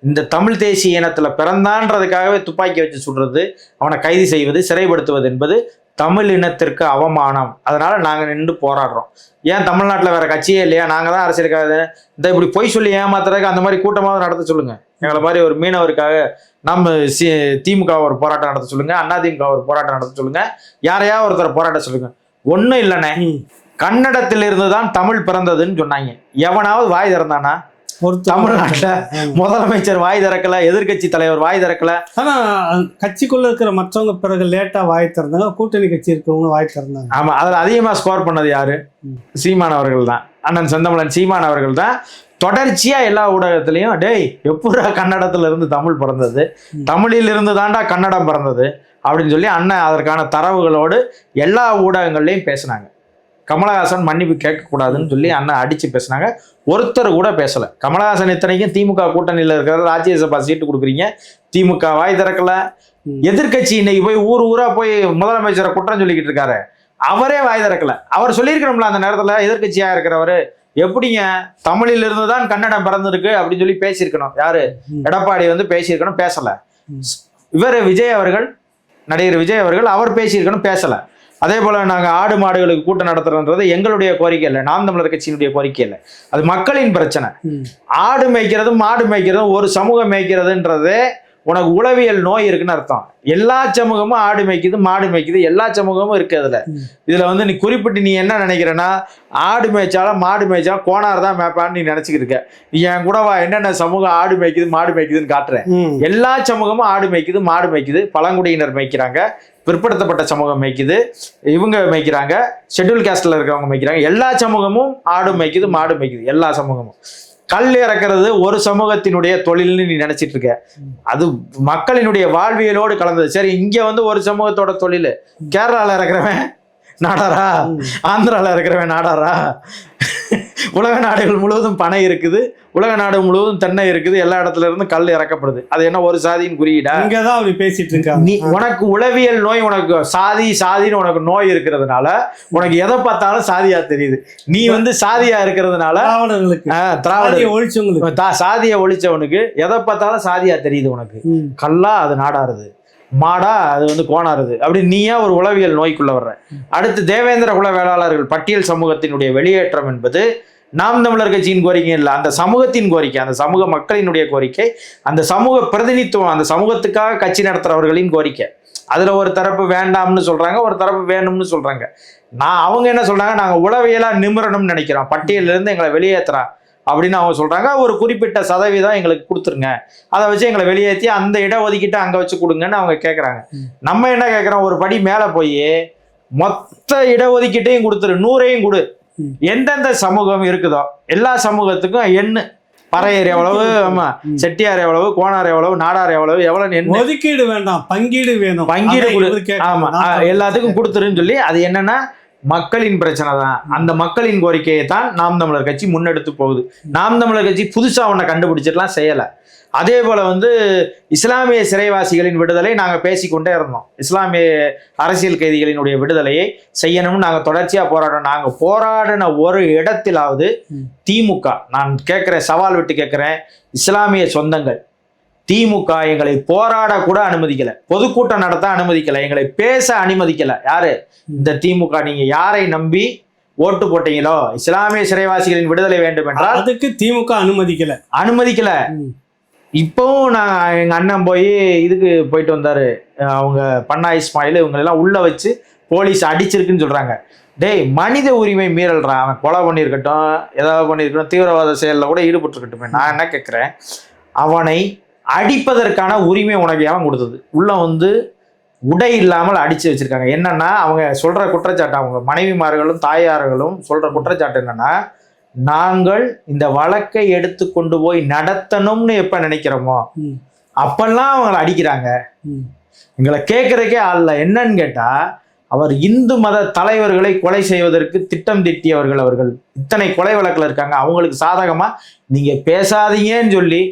இந்த தமிழ் தேசிய இனத்துல பிறந்தான்றதுக்காகவே துப்பாக்கி வச்சு சுடுறது, அவனை கைது செய்வது, சிறைப்படுத்துவது என்பது தமிழ் இனத்திற்கு அவமானம். அதனால நாங்க நின்று போராடுறோம். ஏன் தமிழ்நாட்டில் வேற கட்சியே இல்லையா? நாங்க தான் அரசியலுக்காக இந்த இப்படி பொய் சொல்லி ஏமாத்துறதுக்கு அந்த மாதிரி கூட்டமாவது நடத்த சொல்லுங்க. எங்களை மாதிரி ஒரு மீனவருக்காக நம்ம திமுக ஒரு போராட்டம் நடத்த சொல்லுங்க, அதிமுக ஒரு போராட்டம் நடத்த சொல்லுங்க, யாரையா ஒருத்தர் போராட்டம் சொல்லுங்க. ஒன்றும் இல்லைண்ணே, கன்னடத்திலிருந்து தான் தமிழ் பிறந்ததுன்னு சொன்னாங்க. எவனாவது வாய் திறந்தானா? ஒரு தமிழ்நாட்டில் முதலமைச்சர் வாய் திறக்கல, எதிர்கட்சி தலைவர் வாய் திறக்கல. ஆனா கட்சிக்குள்ள இருக்கிற மற்றவங்க பிறகு லேட்டா வாய் திறந்தாங்க, கூட்டணி கட்சி இருக்கிறவங்க வாய் திறந்தாங்க. ஆமா, அதுல அதிகமா ஸ்கோர் பண்ணது யாரு? சீமான் அவர்கள் தான், அண்ணன் செந்தமிழன் சீமான் அவர்கள் தான். தொடர்ச்சியா எல்லா ஊடகத்திலையும் டேய் எப்படா கன்னடத்துல இருந்து தமிழ் பிறந்தது, தமிழில் இருந்து தாண்டா கன்னடம் பிறந்தது அப்படின்னு சொல்லி அண்ணன் அதற்கான தரவுகளோடு எல்லா ஊடகங்கள்லையும் பேசினாங்க. கமலஹாசன் மன்னிப்பு கேட்கக்கூடாதுன்னு சொல்லி அண்ணன் அடிச்சு பேசினாங்க. ஒருத்தர் கூட பேசல. கமலஹாசன் இத்தனைக்கும் திமுக கூட்டணியில் இருக்கிற ராஜ்யசபா சீட்டு கொடுக்குறீங்க, திமுக வாய் திறக்கல. எதிர்கட்சி இன்னைக்கு போய் ஊரா போய் முதலமைச்சரை குற்றம் சொல்லிக்கிட்டு இருக்காரு, அவரே வாய் திறக்கல. அவர் சொல்லியிருக்கணும்ல அந்த நேரத்துல, எதிர்கட்சியா இருக்கிறவரு எப்படிங்க தமிழில் இருந்து தான் கன்னடம் பிறந்திருக்கு அப்படின்னு சொல்லி பேசியிருக்கணும். யாரு? எடப்பாடி வந்து பேசியிருக்கணும், பேசல. இவர் விஜய் அவர்கள், நடிகர் விஜய் அவர்கள், அவர் பேசியிருக்கணும், பேசல. அதே போல நாங்கள் ஆடு மாடுகளுக்கு கூட்டம் நடத்துறோன்றது எங்களுடைய கோரிக்கை இல்லை, நாம் தமிழர் கட்சியினுடைய கோரிக்கை இல்லை, அது மக்களின் பிரச்சனை. ஆடு மேய்க்கிறதும் மாடு மேய்க்கிறதும் ஒரு சமூகம் மேய்க்கிறதுன்றது உனக்கு உளவியல் நோய் இருக்குன்னு அர்த்தம். எல்லா சமூகமும் ஆடு மேய்க்குது, மாடு மேய்க்குது, எல்லா சமூகமும் இருக்கு. இதுல வந்து நீ குறிப்பிட்டு நீ என்ன நினைக்கிறன்னா, ஆடு மேய்ச்சாலும் மாடு மேய்ச்சாலும் கோனார் தான் மேய்ப்பான்னு நீ நினைச்சுக்கிட்டு இருக்க. நீ என் கூட வா, என்னென்ன சமூகம் ஆடு மேய்க்குது மாடு மேய்க்குதுன்னு காட்டுறேன். எல்லா சமூகமும் ஆடு மேய்க்குது, மாடு மேய்க்குது. பழங்குடியினர் மேய்க்கிறாங்க, பிற்படுத்தப்பட்ட சமூகம் மேய்க்குது, இவங்க மேய்க்கிறாங்க, ஷெட்யூல் காஸ்ட்ல இருக்கிறவங்க மேய்க்கிறாங்க. எல்லா சமூகமும் ஆடு மேய்க்குது, மாடு மேய்க்குது, எல்லா சமூகமும். கல் இறக்கிறது ஒரு சமூகத்தினுடைய தொழில்னு நீ நினைச்சிட்டு இருக்க, அது மக்களினுடைய வாழ்வியலோடு கலந்தது. சரி, இங்க வந்து ஒரு சமூகத்தோட தொழில், கேரளால இறக்குறவன் நாடாரா, ஆந்திரால இருக்கிறவன் நாடாரா? உலக நாடுகள் முழுவதும் பனை இருக்குது, உலக நாடு முழுவதும் தென்னை இருக்குது, எல்லா இடத்துல இருந்து கல் இறக்கப்படுது. அது என்ன ஒரு சாதியின் குறியீடா? இங்கதான் அப்படி பேசிட்டு இருக்காங்க. நீ உனக்கு உளவியல் நோய், உனக்கு சாதின்னு உனக்கு நோய் இருக்கிறதுனால உனக்கு எதை பார்த்தாலும் சாதியா தெரியுது. நீ வந்து சாதியா இருக்கிறதுனால சாதியை ஒழிச்சவனுக்கு எதை பார்த்தாலும் சாதியா தெரியுது. உனக்கு கல்லா அது நாடாருது, மாடா அது வந்து கோணாருது, அப்படி நீயா ஒரு உளவியல் நோய்க்குள்ள வர்ற. அடுத்து தேவேந்திர குல வேளாளர்கள் பட்டியல் சமூகத்தினுடைய வெளியேற்றம் என்பது நாம் தமிழர் கட்சியின் கோரிக்கை இல்லை, அந்த சமூகத்தின் கோரிக்கை, அந்த சமூக மக்களினுடைய கோரிக்கை, அந்த சமூக பிரதிநிதித்துவம், அந்த சமூகத்துக்காக கட்சி நடத்துறவர்களின் கோரிக்கை. அதுல ஒரு தரப்பு வேண்டாம்னு சொல்றாங்க, ஒரு தரப்பு வேணும்னு சொல்றாங்க. அவங்க என்ன சொல்றாங்க, நாங்க உளவியலா நிமிரணும்னு நினைக்கிறோம், பட்டியலிருந்து இருந்து எங்களை வெளியேற்றுறா அப்படின்னு அவங்க சொல்றாங்க. ஒரு குறிப்பிட்ட சதவீதம் எங்களுக்கு கொடுத்துருங்க, அதை வச்சு எங்களை வெளியேற்றி அந்த இடஒதுக்கீட்டை அங்க வச்சு கொடுங்கன்னு அவங்க கேட்கறாங்க. நம்ம என்ன கேட்கிறோம், ஒரு படி மேல போய் மொத்த இடஒதுக்கீட்டையும் கொடுத்துரு, 100ஐயும் கொடு. எந்தெந்த சமூகம் இருக்குதோ எல்லா சமூகத்துக்கும் எண்ணு, பறையர் எவ்வளவு, ஆமா, செட்டியார் எவ்வளவு, கோனார் எவ்வளவு, நாடார் எவ்வளவு, எவ்வளவு ஒதுக்கீடு வேண்டாம், பங்கீடு வேணும், பங்கீடு கொடு, ஆமா, எல்லாத்துக்கும் கொடுத்துருன்னு சொல்லி. அது என்னன்னா மக்களின் பிரச்சனை தான். அந்த மக்களின் கோரிக்கையை தான் நாம் தமிழர் கட்சி முன்னெடுத்து போகுது. நாம் தமிழர் கட்சி புதுசா ஒன்றை கண்டுபிடிச்சிட்டுலாம் செய்யலை. அதே போல வந்து இஸ்லாமிய சிறைவாசிகளின் விடுதலை நாங்கள் பேசிக்கொண்டே இருந்தோம். இஸ்லாமிய அரசியல் கைதிகளினுடைய விடுதலையை செய்யணும்னு நாங்கள் தொடர்ச்சியாக போராடணும். நாங்கள் போராடின ஒரு இடத்திலாவது திமுக, நான் கேட்குறேன், சவால் விட்டு கேட்குறேன், இஸ்லாமிய சொந்தங்கள், திமுக எங்களை போராட கூட அனுமதிக்கல, பொதுக்கூட்டம் நடத்த அனுமதிக்கல, எங்களை பேச அனுமதிக்கல. யாரு? இந்த திமுக. நீங்க யாரை நம்பி ஓட்டு போட்டீங்களோ, இஸ்லாமிய சிறைவாசிகளின் விடுதலை வேண்டும் என்றால் அதுக்கு திமுக அனுமதிக்கல. இப்பவும் நான் எங்க அண்ணன் போய் இதுக்கு போயிட்டு வந்தாரு, அவங்க பண்ணா இஸ்மாயில் இவங்களெல்லாம் உள்ள வச்சு போலீஸ் அடிச்சிருக்குன்னு சொல்றாங்க. டேய், மனித உரிமை மீறல்றா. அவன் கொலை பண்ணியிருக்கட்டும், ஏதாவது பண்ணியிருக்கட்டும், தீவிரவாத செயலில் கூட ஈடுபட்டுருக்கட்டுமே. நான் என்ன கேட்குறேன், அவனை அடிப்பதற்கான உரிமை உனக்கு ஏன் கொடுத்தது? உள்ள வந்து உடை இல்லாமல் அடிச்சு வச்சிருக்காங்க. என்னன்னா அவங்க சொல்ற குற்றச்சாட்டு, அவங்க மனைவிமார்களும் தாயார்களும் சொல்ற குற்றச்சாட்டு என்னன்னா, நாங்கள் இந்த வழக்கை எடுத்து கொண்டு போய் நடத்தணும்னு எப்ப நினைக்கிறோமோ அப்பெல்லாம் அவங்களை அடிக்கிறாங்க. எங்களை கேட்கறதுக்கே ஆள்ல. என்னன்னு கேட்டா, அவர் இந்து மத தலைவர்களை கொலை செய்வதற்கு திட்டம் தீட்டியவர்கள். அவர்கள் இத்தனை கொலை வழக்கில் இருக்காங்க. அவங்களுக்கு சாதகமா நீங்க பேசாதீங்கன்னு சொல்லி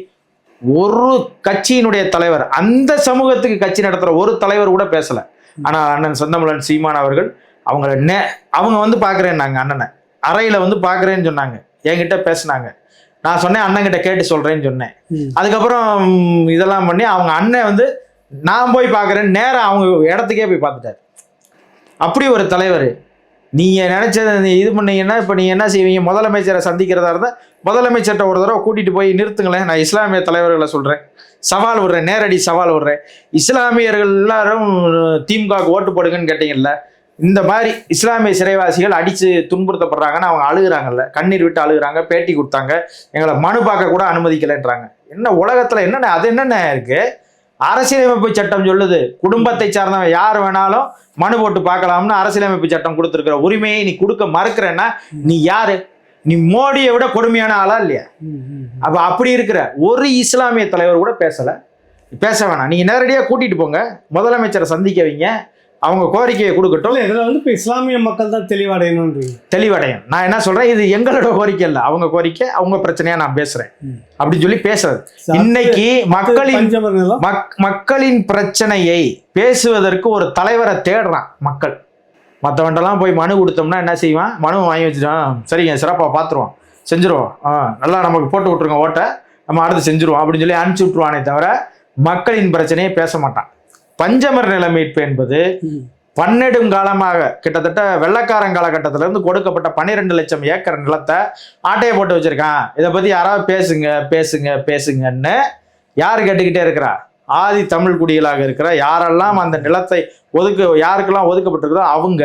ஒரு கட்சியினுடைய தலைவர், அந்த சமூகத்துக்கு கட்சி நடத்துற ஒரு தலைவர் கூட பேசல. ஆனா அண்ணன் செந்தமிழன் சீமான் அவர்கள் அவங்க வந்து பாக்குறேன்னாங்க, அண்ணனை அறையில வந்து பாக்குறேன்னு சொன்னாங்க, என்கிட்ட பேசினாங்க. நான் சொன்னேன், அண்ணன் கிட்ட கேட்டு சொல்றேன்னு சொன்னேன். அதுக்கப்புறம் இதெல்லாம் பண்ணி அவங்க அண்ணன் வந்து நான் போய் பாக்குறேன், நேரம் அவங்க இடத்துக்கே போய் பார்த்துட்டாரு. அப்படி ஒரு தலைவர். நீங்க நினைச்சது இது பண்ணீங்கன்னா இப்ப நீங்க என்ன செய்வீங்க? முதலமைச்சரை சந்திக்கிறதா இருந்தா முதலமைச்சர்கிட்ட ஒரு தடவை கூட்டிட்டு போய் நிறுத்துங்களேன். நான் இஸ்லாமிய தலைவர்களை சொல்றேன், சவால் விடுறேன், நேரடி சவால் விடுறேன். இஸ்லாமியர்கள் எல்லாரும் திமுகவுக்கு ஓட்டு போடுங்கன்னு கேட்டீங்கல்ல, இந்த மாதிரி இஸ்லாமிய சிறைவாசிகள் அடிச்சு துன்புறுத்தப்படுறாங்கன்னு அவங்க அழுகுறாங்கல்ல, கண்ணீர் விட்டு அழுகுறாங்க, பேட்டி கொடுத்தாங்க, எங்களை மனு பார்க்க கூட அனுமதிக்கலைன்றாங்க. என்ன உலகத்துல என்னென்ன அது என்னென்ன இருக்கு? அரசியலமைப்பு சட்டம் சொல்லுது, குடும்பத்தை சார்ந்தவன் யார் வேணாலும் மனு போட்டு பார்க்கலாம்னு அரசியலமைப்பு சட்டம் கொடுத்துருக்கிற உரிமையை நீ கொடுக்க மறுக்கிறன்னா நீ யாரு? நீ மோடியை விட கொடுமையான ஆளா இல்லையா? அப்ப அப்படி இருக்கிற ஒரு இஸ்லாமிய தலைவர் கூட பேச வேணாம். நீங்க நேரடியாக கூட்டிட்டு போங்க, முதலமைச்சரை சந்திக்க வைங்க, அவங்க கோரிக்கையை கொடுக்கட்டும். இதுல வந்து இப்ப இஸ்லாமிய மக்கள் தான் தெளிவடையும். நான் என்ன சொல்றேன், இது எங்களோட கோரிக்கை இல்லை, அவங்க கோரிக்கை, அவங்க பிரச்சனையா நான் பேசுறேன் அப்படின்னு சொல்லி பேசுறது. இன்னைக்கு மக்களின் பிரச்சனையை பேசுவதற்கு ஒரு தலைவரை தேடுறான் மக்கள். மற்றவன்ட்டெல்லாம் போய் மனு கொடுத்தோம்னா என்ன செய்வான்? மனு வாங்கி வச்சுட்டான், சரிங்க சிறப்பாக பார்த்துருவோம், செஞ்சுருவோம், நல்லா நமக்கு போட்டு விட்டுருங்க ஓட்டை, நம்ம அடுத்து செஞ்சுருவோம் அப்படின்னு சொல்லி அனுப்பிச்சி விட்டுருவானே தவிர மக்களின் பிரச்சனையை பேச மாட்டான். பஞ்சமர் நில மீட்பு என்பது பன்னெடும் காலமாக கிட்டத்தட்ட வெள்ளக்காரன் காலகட்டத்திலிருந்து கொடுக்கப்பட்ட 12 லட்சம் ஏக்கர் நிலத்தை ஆட்டையை போட்டு வச்சிருக்கான். இதை பத்தி யாராவது பேசுங்கன்னு யாரு கேட்டுக்கிட்டே இருக்கிறா? ஆதி தமிழ் குடிகளாக இருக்கிற யாரெல்லாம் அந்த நிலத்தை யாருக்கெல்லாம் ஒதுக்கப்பட்டிருக்கிறோ அவங்க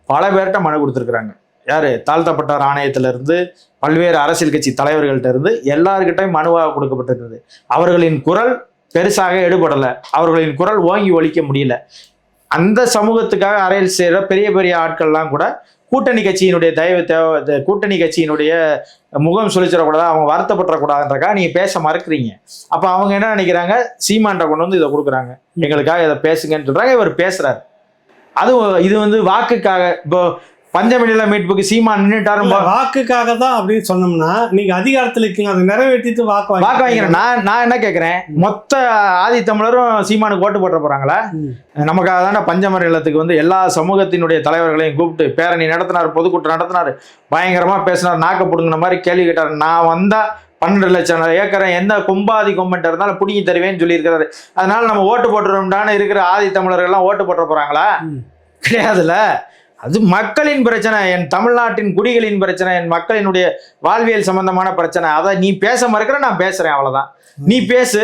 பல பேர்கிட்ட மனு கொடுத்துருக்குறாங்க. யாரு? தாழ்த்தப்பட்டவர் ஆணையத்திலிருந்து பல்வேறு அரசியல் கட்சி தலைவர்கள்ட்ட இருந்து எல்லாருக்கிட்டையும் மனுவாக கொடுக்கப்பட்டிருக்கிறது. அவர்களின் குரல் பெருசாக எடுபடலை, அவர்களின் குரல் ஓங்கி ஒலிக்க முடியல. அந்த சமூகத்துக்காக அரசியல் செய்கிற பெரிய பெரிய ஆட்கள்லாம் கூட கூட்டணி கட்சியினுடைய கூட்டணி கட்சியினுடைய முகம் சொல்லிச்சிடக்கூடாது, அவங்க வருத்தப்படக்கூடாதுன்றக்காக நீங்க பேச மறுக்கிறீங்க. அப்ப அவங்க என்ன நினைக்கிறாங்க? சீமான்ட்ட கொண்டு வந்து இதை கொடுக்குறாங்க, எங்களுக்காக இதை பேசுங்கன்னு சொல்றாங்க. இவர் பேசுறாரு. இது வந்து வாக்குக்காக. இப்போ பஞ்சம நில மீட்புக்கு சீமான் நின்றுட்டாரு, வாக்குக்காக தான் அப்படின்னு சொன்னோம்னா நீங்க அதிகாரத்தில் இருக்கீங்க, அதை நிறைவேற்றிட்டு வாக்கு வாங்கிக்கிறேன். நான் என்ன கேட்கிறேன், மொத்த ஆதி தமிழரும் சீமானுக்கு ஓட்டு போட்டு போறாங்களா? நமக்காக தானே பஞ்சம நிலத்துக்கு வந்து எல்லா சமூகத்தினுடைய தலைவர்களையும் கூப்பிட்டு பேரணி நடத்தினார், பொதுக்கூட்டம் நடத்தினார், பயங்கரமா பேசினார், நாக்க புடுங்கின மாதிரி கேள்வி கேட்டார். நான் வந்தா 12 லட்சம் ஏக்கரை எந்த கும்பாதி கொம்பன்ட்டு இருந்தாலும் பிடிங்கி தருவேன்னு சொல்லியிருக்கிறாரு. அதனால நம்ம ஓட்டு போட்டுறோம்டான்னு இருக்கிற ஆதி தமிழர்கள்லாம் ஓட்டு போட்டு போறாங்களா? கிடையாதுல்ல. அது மக்களின் பிரச்சனை, என் தமிழ்நாட்டின் குடிகளின் பிரச்சனை, என் மக்களினுடைய வாழ்வியல் சம்பந்தமான பிரச்சனை. அதை நீ பேச மறுக்கிற, நான் பேசுறேன், அவ்வளவுதான். நீ பேசு.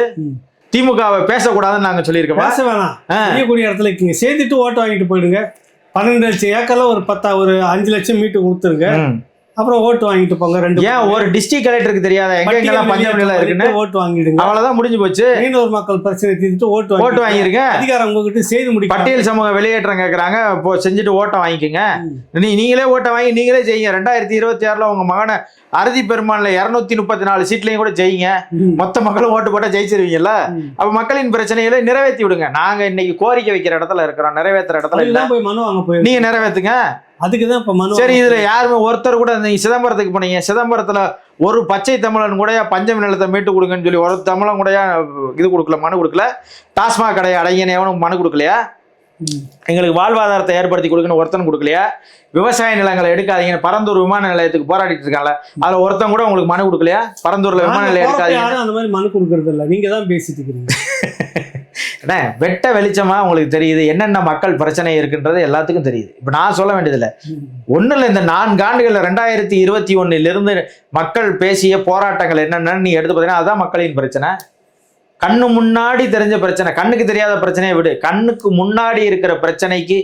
திமுகவை பேசக்கூடாதுன்னு நாங்க சொல்லியிருக்கோம். பேச வேணாம், செய்யக்கூடிய இடத்துல இருக்கீங்க, சேர்த்துட்டு ஓட்டு வாங்கிட்டு போயிடுங்க. 12 லட்சம் ஏக்கர்ல ஒரு 5 லட்சம் மீட்டு கொடுத்துருங்க, அப்புறம் ஓட்டு வாங்கிட்டு போங்க. ஏன் ஒரு டிஸ்ட்ரிக்ட் கலெக்டருக்கு தெரியாத எங்கெல்லாம் பஞ்சம் நிலம் இருக்குன்னு ஓட்டு வாங்கிடுங்க, அவ்வளவுதான், முடிஞ்சு போச்சு. மீனவர் மக்கள் பிரச்சனை தீர்த்து ஓட்டு வாங்கிருங்க. அதிகாரம் உங்ககிட்ட செய்து முடியும். பட்டியல் சமூக வெளியேற்றம் கேட்கறாங்க, இப்போ செஞ்சுட்டு ஓட்டை வாங்கிக்கோங்க. நீங்களே ஓட்டை வாங்கி நீங்களே செய்யுங்க. 2026 உங்க மகனை அறுதி பெருமான்ல 234 சீட்லையும் கூட ஜெயிங்க. மொத்த மக்களும் ஓட்டு போட்டா ஜெயிச்சிருவீங்கல்ல. அப்ப மக்களின் பிரச்சனைகளை நிறைவேற்றி விடுங்க. நாங்க இன்னைக்கு கோரிக்கை வைக்கிற இடத்துல இருக்கிறோம், நிறைவேற்றுற இடத்துல இல்ல. நீங்க நிறைவேற்றுங்க. அதுக்கு தான் இப்போ மனு. சரி, இதுல யாருமே ஒருத்தர் கூட நீங்க சிதம்பரத்துக்கு போனீங்க, சிதம்பரத்துல ஒரு பச்சை தமிழன் கூட பஞ்சமி நிலத்தை மீட்டு கொடுங்கன்னு சொல்லி ஒரு தமிழன் கூட இது கொடுக்கல, மனு கொடுக்கல. டாஸ்மாக் கடையை அடையன்னு எவனும் மனு கொடுக்கலையா? எங்களுக்கு வாழ்வாதாரத்தை ஏற்படுத்தி கொடுக்கணும் ஒருத்தன் கொடுக்கலையா? விவசாய நிலங்களை எடுக்காதீங்கன்னு பரந்தூர் விமான நிலையத்துக்கு போராடிட்டு இருக்காங்க, அதுல ஒருத்தன் கூட உங்களுக்கு மனு கொடுக்கலையா? பரந்தூர்ல விமான நிலையம் எடுக்காதீங்க. யாரும் அந்த மாதிரி மனு கொடுக்கறது இல்லை, நீங்க தான் பேசிட்டு இருக்கீங்க. வெட்ட வெளிச்சமா உங்களுக்கு தெரியுது என்னென்ன மக்கள் பிரச்சனை இருக்குன்றது எல்லாத்துக்கும் தெரியுது. இப்ப நான் சொல்ல வேண்டியதில்லை, ஒண்ணு இல்லை, இந்த 4 ஆண்டுகள்ல 2021 மக்கள் பேசிய போராட்டங்கள் என்னென்னு நீ எடுத்து பார்த்தீங்கன்னா அதுதான் மக்களின் பிரச்சனை. கண்ணு முன்னாடி தெரிஞ்ச பிரச்சனை, கண்ணுக்கு தெரியாத பிரச்சனையை விடு, கண்ணுக்கு முன்னாடி இருக்கிற பிரச்சனைக்கு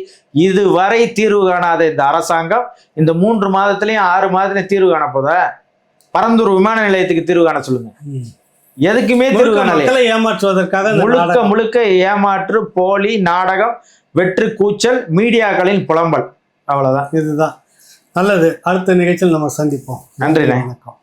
இதுவரை தீர்வு காணாத இந்த அரசாங்கம் இந்த 3 மாதத்திலையும் 6 மாதத்திலையும் தீர்வு காண போதா? பரந்தூர் விமான நிலையத்துக்கு தீர்வு காண சொல்லுங்க. எதுக்குமே தீர்வு காணல. ஏமாற்றுவதற்காக முழுக்க ஏமாற்று, போலி நாடகம், வெற்று கூச்சல், மீடியாக்களின் புலம்பல், அவ்வளவுதான். இதுதான் நல்லது. அடுத்த நிகழ்ச்சியில் நம்ம சந்திப்போம். நன்றி. வணக்கம்.